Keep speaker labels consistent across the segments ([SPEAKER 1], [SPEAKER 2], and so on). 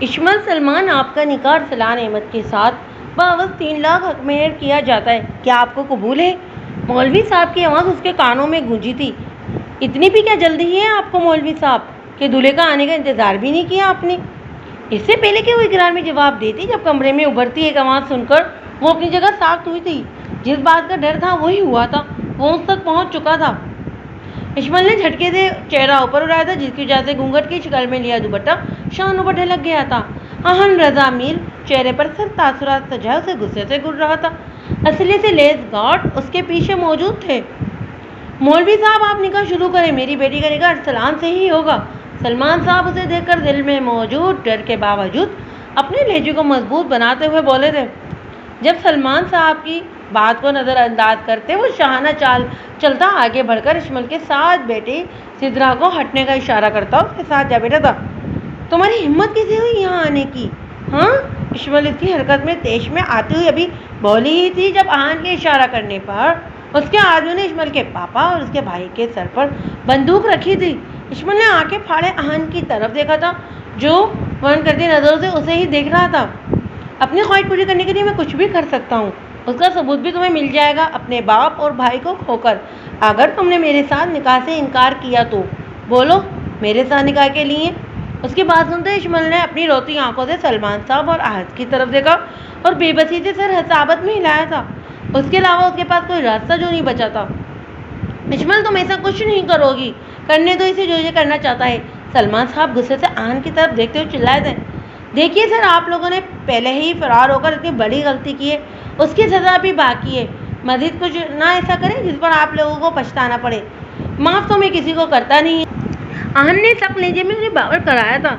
[SPEAKER 1] اشمل سلمان آپ کا نکاح ارسلان احمد کے ساتھ بعوض 3 لاکھ حق مہر کیا جاتا ہے، کیا آپ کو قبول ہے؟ مولوی صاحب کی آواز اس کے کانوں میں گونجی تھی۔ اتنی بھی کیا جلدی ہے آپ کو مولوی صاحب کہ دولہے کا آنے کا انتظار بھی نہیں کیا آپ نے؟ اس سے پہلے کہ وہ اقرار میں جواب دیتی، جب کمرے میں ابھرتی ایک آواز سن کر وہ اپنی جگہ ساکت ہوئی تھی۔ جس بات کا ڈر تھا وہی ہوا تھا، وہ اس تک پہنچ چکا تھا۔ اشمل نے جھٹکے سے چہرہ اوپر اڑایا تھا، جس کی وجہ سے گھونگھٹ کی شکل میں لیا دوپٹہ شانوں پر ڈھلک گیا تھا۔ اہن رضا میر چہرے پر سر تاثرات سجا اسے غصے سے گر رہا تھا۔ اصلی سے لیس گارڈ اس کے پیچھے موجود تھے۔ مولوی صاحب آپ نکاح شروع کریں، میری بیٹی کا نکاح ارسلان سے ہی ہوگا۔ سلمان صاحب اسے دیکھ کر دل میں موجود ڈر کے باوجود اپنے لہجے کو مضبوط بناتے ہوئے بولے تھے۔ جب سلمان صاحب کی بات کو نظر انداز کرتے وہ شاہانہ چال چلتا آگے بڑھ کر اشمل کے ساتھ بیٹے سدرا کو ہٹنے کا اشارہ کرتا اس کے ساتھ جا بیٹھا تھا۔ تمہاری ہمت کیسے ہوئی یہاں آنے کی؟ ہاں؟ اشمل اس کی حرکت میں تیش میں آتی ہوئی ابھی بولی ہی تھی جب اہن کے اشارہ کرنے پر اس کے آدمیوں نے اشمل کے پاپا اور اس کے بھائی کے سر پر بندوق رکھی تھی۔ اشمل نے آنکھیں پھاڑے اہن کی طرف دیکھا تھا، جو ون کرتی نظروں سے اسے ہی دیکھ رہا تھا۔ اپنی خواہش پوری کرنے کے لیے میں کچھ بھی کر سکتا ہوں، اس کا ثبوت بھی تمہیں مل جائے گا اپنے باپ اور بھائی کو کھو کر۔ اگر تم نے میرے ساتھ نکاح سے انکار کیا تو بولو میرے ساتھ نکاح کے لیے۔ اس کی بات سنتے اشمل نے اپنی روتی آنکھوں سے سلمان صاحب اور احد کی طرف دیکھا اور بے بسی سے سر حسابت میں ہلایا تھا۔ اس کے علاوہ اس کے پاس کوئی راستہ جو نہیں بچا تھا۔ اشمل تم ایسا کچھ نہیں کرو گی، کرنے دو اسے جو یہ کرنا چاہتا ہے۔ سلمان صاحب غصے سے اہن کی طرف دیکھتے ہوئے چلائے تھے۔ دیکھیے سر، آپ لوگوں نے پہلے ہی فرار ہو کر اتنی بڑی غلطی کی ہے، اس کی سزا بھی باقی ہے۔ مزید کچھ نہ ایسا کریں جس پر آپ لوگوں کو پچھتانا پڑے۔ معاف تو میں کسی کو کرتا نہیں ہے۔ اہن نے سخت لہجے میں انہیں باور کرایا تھا۔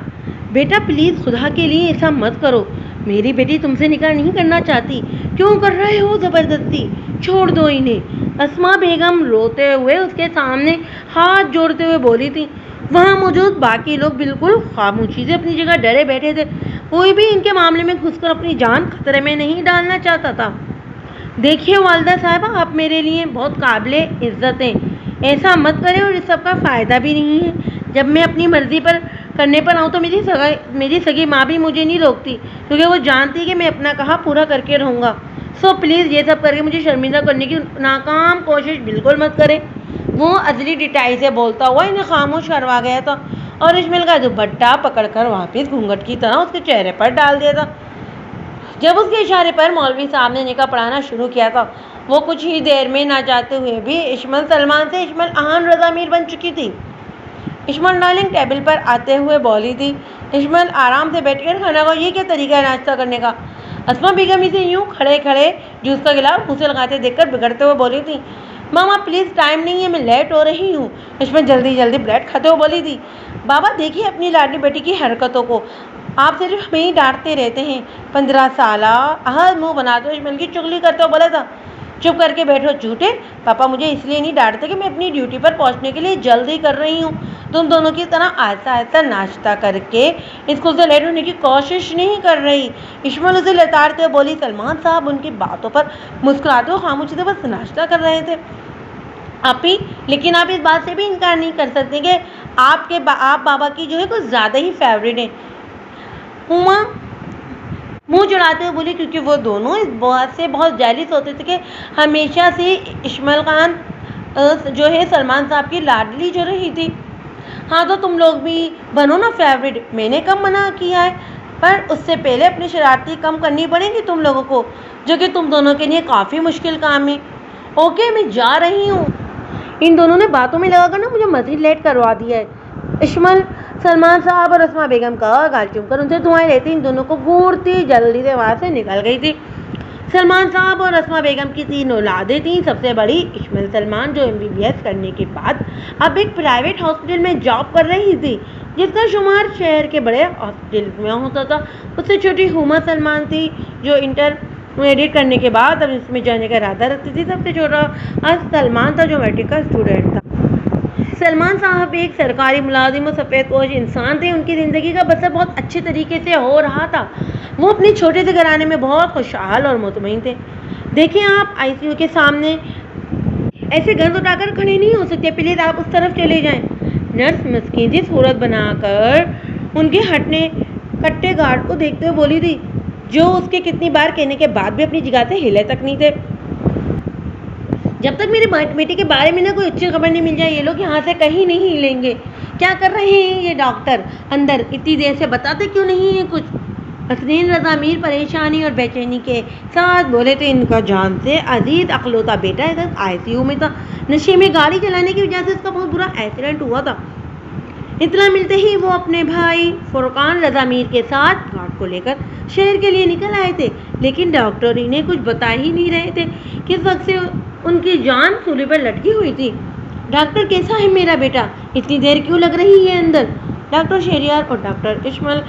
[SPEAKER 1] بیٹا پلیز خدا کے لیے ایسا مت کرو، میری بیٹی تم سے نکاح نہیں کرنا چاہتی، کیوں کر رہے ہو زبردستی؟ چھوڑ دو انہیں۔ اسما بیگم روتے ہوئے اس کے سامنے ہاتھ جوڑتے ہوئے بولی تھی۔ وہاں موجود باقی لوگ بالکل خاموشی سے اپنی جگہ ڈرے بیٹھے تھے، کوئی بھی ان کے معاملے میں گھس کر اپنی جان خطرے میں نہیں ڈالنا چاہتا تھا۔ دیکھیے والدہ صاحبہ، آپ میرے لیے بہت قابل عزت ہیں، ایسا مت کریں اور اس سب کا فائدہ بھی نہیں ہے۔ جب میں اپنی مرضی پر کرنے پر آؤں تو میری سگی ماں بھی مجھے نہیں روکتی، کیونکہ وہ جانتی ہے کہ میں اپنا کہا پورا کر کے رہوں گا۔ سو پلیز یہ سب کر کے مجھے شرمندہ کرنے کی ناکام کوشش بالکل مت کریں۔ وہ ازلی ڈٹائی سے بولتا ہوا انہیں خاموش کروا گیا تھا اور اشمل کا دوپٹہ پکڑ کر واپس گھونگھٹ کی طرح اس کے چہرے پر ڈال دیا تھا۔ جب اس کے اشارے پر مولوی صاحب نے نکاح پڑھانا شروع کیا تھا، وہ کچھ ہی دیر میں نہ چاہتے ہوئے بھی اشمل سلمان سے اشمل اہن رضا میر بن چکی تھی۔ اشمل ڈارلنگ ٹیبل پر آتے ہوئے بولی تھی۔ اشمل آرام سے بیٹھ کر کھانا کھاؤ، یہ کیا طریقہ ہے ناشتہ کرنے کا؟ اسما بیگم اسے یوں کھڑے کھڑے جوس کا گلاس منہ سے لگاتے دیکھ کر بگڑتے ہوئے بولی تھی۔ ماما پلیز ٹائم نہیں ہے، میں لیٹ ہو رہی ہوں۔ اشمل جلدی جلدی بریڈ کھاتے ہوئے بولی تھی۔ بابا دیکھیے اپنی لاڈلی بیٹی کی حرکتوں کو، آپ صرف ہمیں ہی ڈانٹتے رہتے ہیں۔ 15 سالہ احد منہ بناتے ہوئے اشمل کی چغلی کرتے ہوئے بولا تھا۔ چپ کر کے بیٹھو جھوٹے، پاپا مجھے اس لیے نہیں ڈانٹتے کہ میں اپنی ڈیوٹی پر پہنچنے کے لیے جلدی کر رہی ہوں، تم دونوں کی طرح آہستہ آہستہ ناشتہ کر کے اسکول سے لیٹ ہونے کی کوشش نہیں کر رہی۔ اشمل اسے لتاڑتے ہوئے بولی۔ سلمان صاحب ان کی باتوں پر مسکراتے ہوئے خاموشی سے بس ناشتہ کر رہے تھے۔ لیکن آپ اس بات سے بھی انکار نہیں کر سکتے کہ آپ بابا کی جو ہے کچھ زیادہ ہی فیوریٹ ہیں۔ ہما منہ چڑھاتے ہوئے بولی، کیونکہ وہ دونوں اس بات سے بہت جیلس ہوتے تھے کہ ہمیشہ سے اشمل خان جو ہے سلمان صاحب کی لاڈلی جو رہی تھی۔ ہاں تو تم لوگ بھی بنو نا فیوریٹ، میں نے کم منع کیا ہے، پر اس سے پہلے اپنی شرارتی کم کرنی پڑیں گی تم لوگوں کو، جو کہ تم دونوں کے لیے کافی مشکل کام ہے۔ اوکے میں جا رہی ہوں۔ ان دونوں نے باتوں میں لگا کر نا مجھے مزید لیٹ کروا دیا ہے۔ اشمل سلمان صاحب اور اسما بیگم کا گال چوم کر ان سے دعائیں لیتی ان دونوں کو گھورتی جلدی سے وہاں سے نکل گئی تھی۔ سلمان صاحب اور اسما بیگم کی 3 اولادیں تھیں۔ سب سے بڑی اشمل سلمان جو MBBS کرنے کے بعد اب ایک پرائیویٹ ہاسپٹل میں جاب کر رہی تھی، جس کا شمار شہر کے بڑے ہاسپٹل میں ہوتا تھا۔ اس سے چھوٹی ہما سلمان تھی جو انٹرمیڈیٹ کرنے کے بعد اب اس میں جانے کا ارادہ رکھتی تھی۔ سب سے چھوٹا سلمان تھا جو میٹرک کا اسٹوڈنٹ تھا۔ سلمان صاحب ایک سرکاری ملازم اور سفید پوش انسان تھے۔ ان کی زندگی کا بسر بہت اچھے طریقے سے ہو رہا تھا۔ وہ اپنے چھوٹے سے گھرانے میں بہت خوشحال اور مطمئن تھے۔ دیکھیں آپ ICU کے سامنے ایسے گرد اٹھا کر کھڑے نہیں ہو سکتے، پلیز آپ اس طرف چلے جائیں۔ نرس مسکین سی صورت بنا کر ان کے ہٹنے کٹے گارڈ کو دیکھتے ہوئے بولی تھی، جو اس کے کتنی بار کہنے کے بعد بھی اپنی جگہ سے ہلے تک نہیں تھے۔ جب تک میرے بیٹے کے بارے میں کوئی اچھی خبر نہیں مل جائے یہ لوگ یہاں سے کہیں نہیں ہلیں گے۔ کیا کر رہے ہیں یہ ڈاکٹر اندر؟ اتنی دیر سے بتاتے کیوں نہیں ہیں کچھ؟ حسنین رضا میر پریشانی اور بے چینی کے ساتھ بولے تھے، ان کا جان سے عزیز اکلوتا بیٹا ادھر ICU میں تھا، نشے میں گاڑی چلانے کی وجہ سے اس کا بہت برا ایکسیڈنٹ ہوا تھا۔ اطلاع ملتے ہی وہ اپنے بھائی فرقان رضا میر کے ساتھ گارڈ کو لے کر شہر کے لیے نکل آئے تھے، لیکن ڈاکٹر انہیں کچھ بتا ہی نہیں رہے تھے کس وقت سے ان کی جان سولی پر لٹکی ہوئی تھی۔ ڈاکٹر کیسا ہے میرا بیٹا؟ اتنی دیر کیوں لگ رہی ہے اندر؟ ڈاکٹر شہریار اور ڈاکٹر اشمل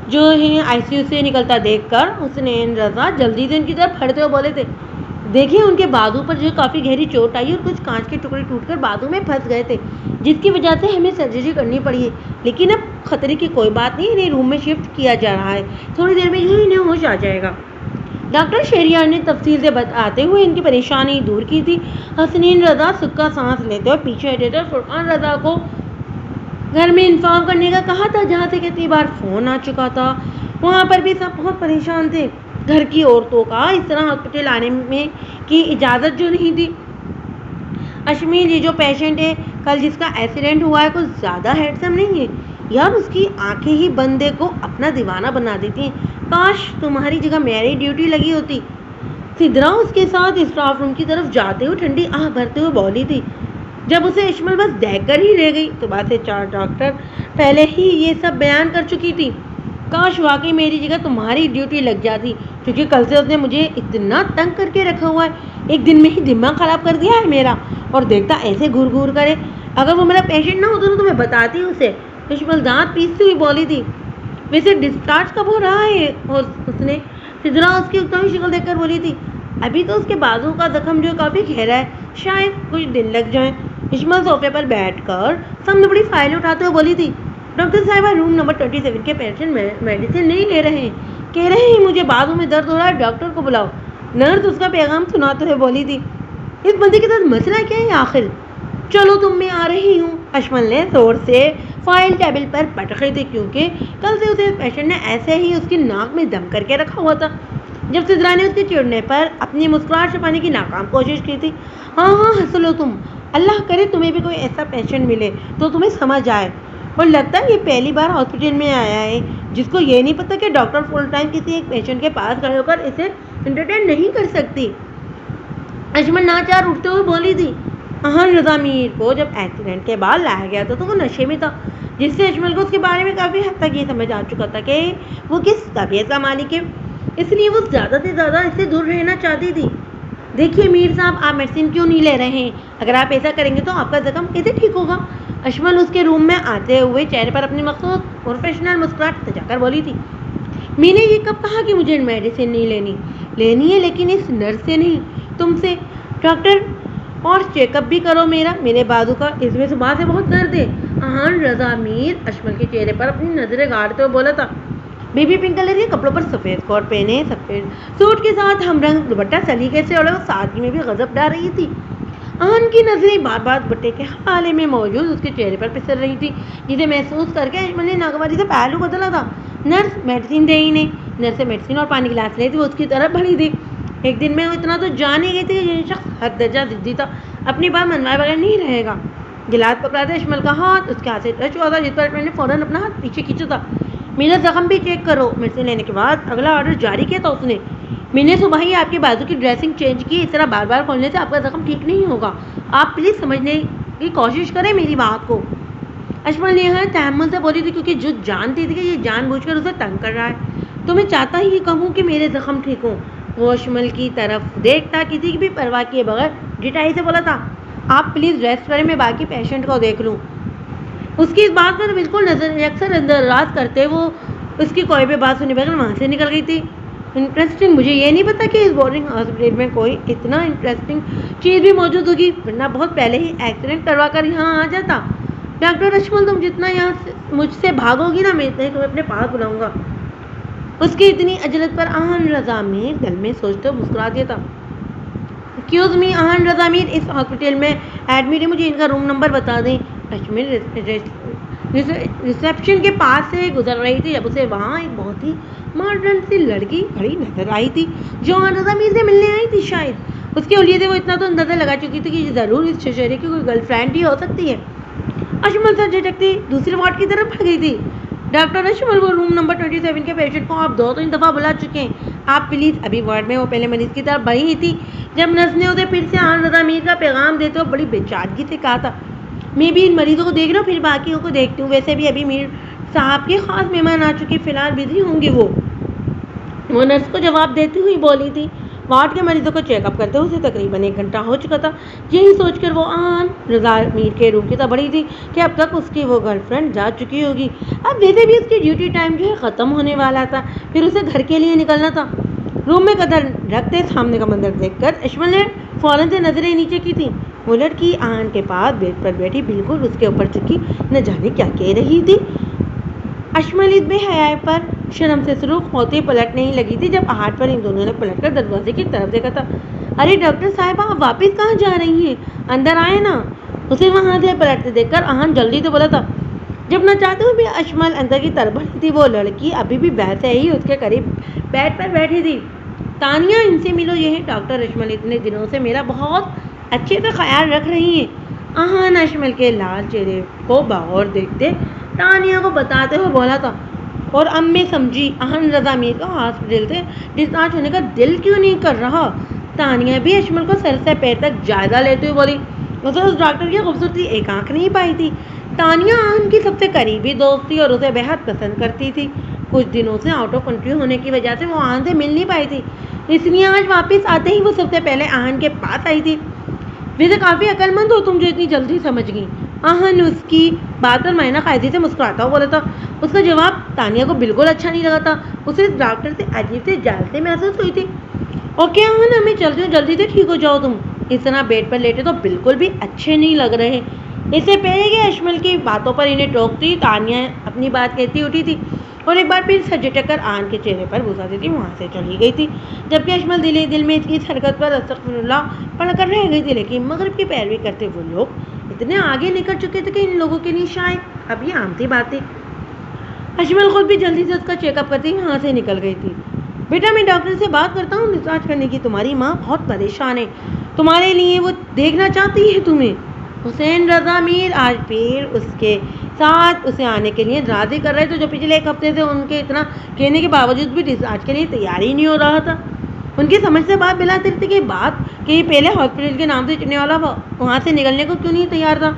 [SPEAKER 1] جو ہے ICU سے نکلتا دیکھ کر حسنین رضا جلدی سے ان کی طرف پھڑتے ہوئے بولے تھے، دیکھیں ان کے بازو پر جو کافی گہری چوٹ آئی اور کچھ کانچ کے ٹکڑے ٹوٹ کر بازو میں پھنس گئے تھے، جس کی وجہ سے ہمیں سرجری کرنی پڑی ہے، لیکن اب خطرے کی کوئی بات نہیں، انہیں روم میں شفٹ کیا جا رہا ہے، تھوڑی دیر میں ہی انہیں ہوش آ جائے گا۔ ڈاکٹر شہریار نے تفصیل سے بتاتے ہوئے ان کی پریشانی دور کی تھی۔ حسنین رضا سکا سانس لیتے ہوئے پیچھے ہٹے تھے۔ فرقان رضا کو گھر میں انفارم کرنے کا کہا تھا، جہاں سے کتنی بار فون آ چکا تھا، وہاں پر بھی سب بہت پریشان تھے۔ گھر کی عورتوں کا اس طرح ہاسپٹل آنے میں کی اجازت جو نہیں تھی۔ اشمیر یہ جو پیشنٹ ہے کل جس کا ایکسیڈنٹ ہوا ہے کچھ زیادہ ہینڈسم نہیں ہے یار، اس کی آنکھیں ہی بندے کو اپنا دیوانہ بنا دیتی ہیں، کاش تمہاری جگہ میری ڈیوٹی لگی ہوتی۔ سدرا اس کے ساتھ اسٹاف روم کی طرف جاتے ہوئے ٹھنڈی آہ بھرتے ہوئے بولی تھی، جب اسے اشمل بس دیکھ کر ہی رہ گئی۔ صبح سے 4 ڈاکٹر پہلے ہی یہ سب بیان کر چکی تھی، کاش واقعی میری جگہ تمہاری ڈیوٹی لگ جاتی، کیونکہ کل سے اس نے مجھے اتنا تنگ کر کے رکھا ہوا ہے، ایک دن میں ہی دماغ خراب کر دیا ہے میرا، اور دیکھتا ایسے گھور گھور کرے، اگر وہ میرا پیشنٹ نہ ہوتا تو میں بتاتی اسے۔ اشمل دانت پیستی ہوئی بولی تھی، ویسے ڈسچارج کب ہو رہا ہے؟ اس نے سدرا اس کی اکتاوی شکل دیکھ کر بولی تھی، ابھی تو اس کے بازو کا زخم جو کافی گہرا ہے، شاید کچھ دن لگ جائیں۔ اشمل صوفے پر بیٹھ کر سامنے بڑی فائل اٹھاتے ہوئے بولی تھی، ڈاکٹر صاحبہ روم نمبر 27 کے پیشنٹ میڈیسن نہیں لے رہے ہیں، کہہ رہے ہیں مجھے بازو میں درد ہو رہا ہے، ڈاکٹر کو بلاؤ۔ نرس اس کا پیغام سناتے ہوئے بولی تھی، اس بندے کے ساتھ مسئلہ کیا ہے آخر؟ چلو تم میں آ رہی ہوں۔ اشمل نے زور سے فائل ٹیبل پر پٹکی تھی، کیونکہ کل سے اسے پیشنٹ نے ایسے ہی اس کی ناک میں دم کر کے رکھا ہوا تھا۔ جب سدرا نے اس کے چڑھنے پر اپنی مسکراہٹ چھپانے کی ناکام کوشش کی تھی، ہاں ہنس لو تم، اللہ کرے تمہیں بھی کوئی ایسا پیشنٹ ملے تو تمہیں سمجھ آئے، اور لگتا ہے یہ پہلی بار ہاسپٹل میں آیا ہے جس کو یہ نہیں پتا کہ ڈاکٹر فل ٹائم کسی ایک پیشنٹ کے پاس کھڑے ہو کر اسے انٹرٹین نہیں کر سکتی۔ اشمل ناچار اٹھتے ہوئے بولی تھی، اہن رضا میر کو جب ایکسیڈنٹ کے بعد لایا گیا تھا تو وہ نشے میں تھا، جس سے اشمل کو اس کے بارے میں کافی حد تک یہ سمجھ آ چکا تھا کہ وہ کس طبیعت کا مالک ہے، اس لیے وہ زیادہ سے زیادہ اس سے دور رہنا چاہتی تھی۔ دیکھیے میر صاحب، آپ میڈیسن کیوں نہیں لے رہے ہیں؟ اگر آپ ایسا کریں گے تو آپ کا زخم کیسے ٹھیک ہوگا؟ اشمل اس کے روم میں آتے ہوئے چہرے پر اپنی مخصوص پروفیشنل مسکراہٹ سجا کر بولی تھی، میں نے یہ کب کہا کہ مجھے میڈیسن نہیں لینی ہے، لیکن اس نرس سے نہیں، تم سے۔ ڈاکٹر اور چیک اپ بھی کرو میرے بازو کا، اس میں صبح سے بہت درد ہے۔ اہان رضا میر اشمل کے چہرے پر اپنی نظریں گاڑتے ہوئے بولا تھا، بیبی پنک کلر کے کپڑوں پر سفید کوٹ پہنے، سفید سوٹ کے ساتھ ہم رنگ دوپٹہ سلیقے سے اوڑھے، سادگی میں بھی غضب ڈال رہی تھی۔ اہن کی نظریں بار بار دوپٹے کے حالے میں موجود اس کے چہرے پر پسر رہی تھی، جسے محسوس کر کے اشمل نے ناگواری سے پہلو بدلا تھا۔ نرس میڈیسن دے ہی نہیں۔ نرس سے میڈیسن اور پانی گلاس لے تھی، وہ اس کی طرف بڑھی تھی۔ ایک دن میں وہ اتنا تو جان ہی گئی تھی کہ یہ شخص حد درجہ ضدی تھا، اپنی بات منوائے بغیر نہیں رہے گا۔ گلاس پکڑا تھا، اشمل کا ہاتھ اس کے ہاتھ سے ٹچ ہوا تھا، جس پر اشمل نے فوراً اپنا ہاتھ پیچھے کھینچا تھا۔ میرا زخم بھی چیک کرو۔ میڈیسن لینے کے بعد اگلا آرڈر جاری کیا تھا اس نے، میں نے صبح ہی آپ کے بازو کی ڈریسنگ چینج کی، اس طرح بار بار کھولنے سے آپ کا زخم ٹھیک نہیں ہوگا، آپ پلیز سمجھنے کی کوشش کریں میری بات کو۔ اشمل نے تحمل سے بولی تھی، کیونکہ جو جانتی تھی کہ یہ جان بوجھ کر اسے تنگ کر رہا ہے، تو میں چاہتا ہی کہوں کہ میرے زخم ٹھیک ہوں۔ وہ اشمل کی طرف دیکھتا کسی کی بھی پرواہ کیے بغیر ڈٹائی سے بولا تھا، آپ پلیز ریسٹ کریں، میں باقی پیشنٹ کو دیکھ لوں۔ اس کی اس بات پر بالکل یکسر اندراز کرتے وہ اس کی کوئی بھی بات سنی بغیر وہاں سے نکل گئی تھی۔ انٹرسٹنگ، مجھے یہ نہیں پتا کہ اس بورڈنگ ہاسپٹل میں کوئی اتنا انٹرسٹنگ چیز بھی موجود ہوگی، ورنہ بہت پہلے ہی ایکسیڈنٹ کروا کر یہاں آ جاتا۔ ڈاکٹر اشمل، تم جتنا یہاں مجھ سے بھاگو گی نا، میں اتنا ہی تمہیں اپنے پاس بلاؤں گا۔ اس کی اتنی عجلت پر اہن رضا میر دل میں سوچتے ہوئے مسکرا دیا تھا۔ ایکسکیوز می اہن رضا میر، اس ہاسپٹل میں ایڈمٹ ہے، مجھے ان کا روم نمبر بتا دیں۔ ریسیپشن کے پاس سے گزر رہی تھی جب اسے وہاں ایک بہت ہی ماڈرن سی لڑکی کھڑی نظر آئی تھی جو آن رضا میر سے ملنے آئی تھی. شاید اس کی اولیا سے وہ اتنا تو اندازہ لگا چکی تھی کہ یہ ضرور اس ششیرے کی کوئی گرل فرینڈ ہی ہو سکتی ہے. اشمل سر جھٹکتی دوسرے وارڈ کی طرف بڑھ گئی تھی. ڈاکٹر اشمل، وہ روم نمبر 27 کے پیشنٹ کو آپ 2-3 دفعہ بلا چکے ہیں، آپ پلیز ابھی وارڈ میں. وہ پہلے مریض کی طرف بڑھی ہی تھی جب نرس نے اسے پھر سے آن رضا میر کا پیغام دیتے ہوئے بڑی بے چارگی سے کہا تھا، میں بھی ان مریضوں کو دیکھ رہا ہوں پھر باقیوں کو دیکھتی ہوں. ویسے بھی ابھی میر صاحب کے خاص مہمان آ چکے، فی الحال بزی ہوں گے. وہ نرس کو جواب دیتی ہوئی بولی تھی. وارڈ کے مریضوں کو چیک اپ کرتے ہوئے تقریباً 1 گھنٹہ ہو چکا تھا. یہی سوچ کر وہ آن رضا میر کے روم کی طرف بڑھی تھی کہ اب تک اس کی وہ گرل فرینڈ جا چکی ہوگی. اب ویسے بھی اس کی ڈیوٹی ٹائم جو ہے ختم ہونے والا تھا، پھر اسے گھر کے لیے نکلنا تھا. روم میں قدر رکھتے سامنے کا منظر دیکھ کر اشمل نے فوراً سے نظریں نیچے کی تھی. وہ لڑکی آن کے پاس بیڈ پر بیٹھی بالکل اس کے اوپر چکی نہ جانے کیا کہہ رہی تھی. اشمل اس بے حیائی پر شرم سے سرخ ہوتی پلٹ نہیں لگی تھی جب آہٹ پر ان دونوں نے پلٹ کر دروازے کی طرف دیکھا تھا. ارے ڈاکٹر صاحبہ، آپ واپس کہاں جا رہی ہیں؟ اندر آئے نا. اسے وہاں سے پلٹتے دیکھ کر آہن جلدی سے بولا تھا. جب نہ چاہتے ہوئے بھی اشمل اندر کی طرف بڑھی تھی، وہ لڑکی ابھی بھی ویسے ہی اس کے قریب بیڈ پر بیٹھی تھی. تانیہ، ان سے ملو، یہ ہے ڈاکٹر اشمل، اتنے دنوں سے میرا بہت اچھے سے خیال رکھ رہی ہیں. آہن اشمل کے لال چہرے کو بغور دیکھتے تانیہ کو بتاتے ہوئے بولا تھا. اور اب میں سمجھی آہن رضا میر کا ہاسپٹل سے ڈسچارج ہونے کا دل کیوں نہیں کر رہا. تانیہ بھی اشمل کو سر سے پیر تک جائزہ لیتے ہوئے بولی. اسے اس ڈاکٹر کی خوبصورتی ایک آنکھ نہیں پائی تھی. تانیہ آہن کی سب سے قریبی دوست تھی اور اسے بہت پسند کرتی تھی. کچھ دنوں سے آؤٹ آف کنٹری ہونے کی وجہ سے وہ آہن سے مل نہیں پائی تھی، اس لیے آج واپس آتے ہی وہ سب سے پہلے آہن کے پاس آئی تھی. ویسے کافی عقل مند ہو تم جو اتنی جلدی سمجھ گئی. آہن اس کی بات پر معائنہ خیزی سے مسکراتا ہوا بولا تھا. اس کا جواب تانیہ کو بالکل اچھا نہیں لگا تھا. اسے اس ڈاکٹر سے عجیب سے جلدی محسوس ہوئی تھی. اوکے آہن، ہمیں چلتے ہوں، جلدی سے ٹھیک ہو جاؤ. تم اس طرح بیڈ پر لیٹے تو بالکل بھی اچھے نہیں لگ رہے. اس سے پہلے کہ اشمل کی باتوں پر انہیں ٹوکتی، تانیہ اپنی بات کہتی اٹھی تھی اور ایک بار پھر سر جھٹک کر آہن کے چہرے پر بوسہ دیتی وہاں سے چلی گئی تھی. جبکہ اشمل دل میں اس کی حرکت پر استغفر اللہ پڑھ کر رہ گئی تھی. لیکن مغرب کی پیروی کرتے وہ لوگ اتنے آگے نکل چکے تھے کہ ان لوگوں کے لیے شاید اب یہ عام سی بات تھی. اشمل خود بھی جلدی سے اس کا چیک اپ کرتی وہاں سے نکل گئی تھی. بیٹا، میں ڈاکٹر سے بات کرتا ہوں ڈسچارج کرنے کی. تمہاری ماں بہت پریشان ہے، تمہارے لیے وہ دیکھنا چاہتی ہے تمہیں. حسین رضا میر آج پھر اس کے ساتھ اسے آنے کے لیے راضی کر رہے تھے، جو پچھلے 1 ہفتے سے ان کے اتنا کہنے کے باوجود بھی ڈسچارج کے لیے تیار ہی نہیں ہو رہا تھا. ان کی سمجھ سے بات بلا ترتی کی بات کہ یہ پہلے ہاسپٹل کے نام سے چڑھنے والا وہاں سے نکلنے کو کیوں نہیں تیار تھا.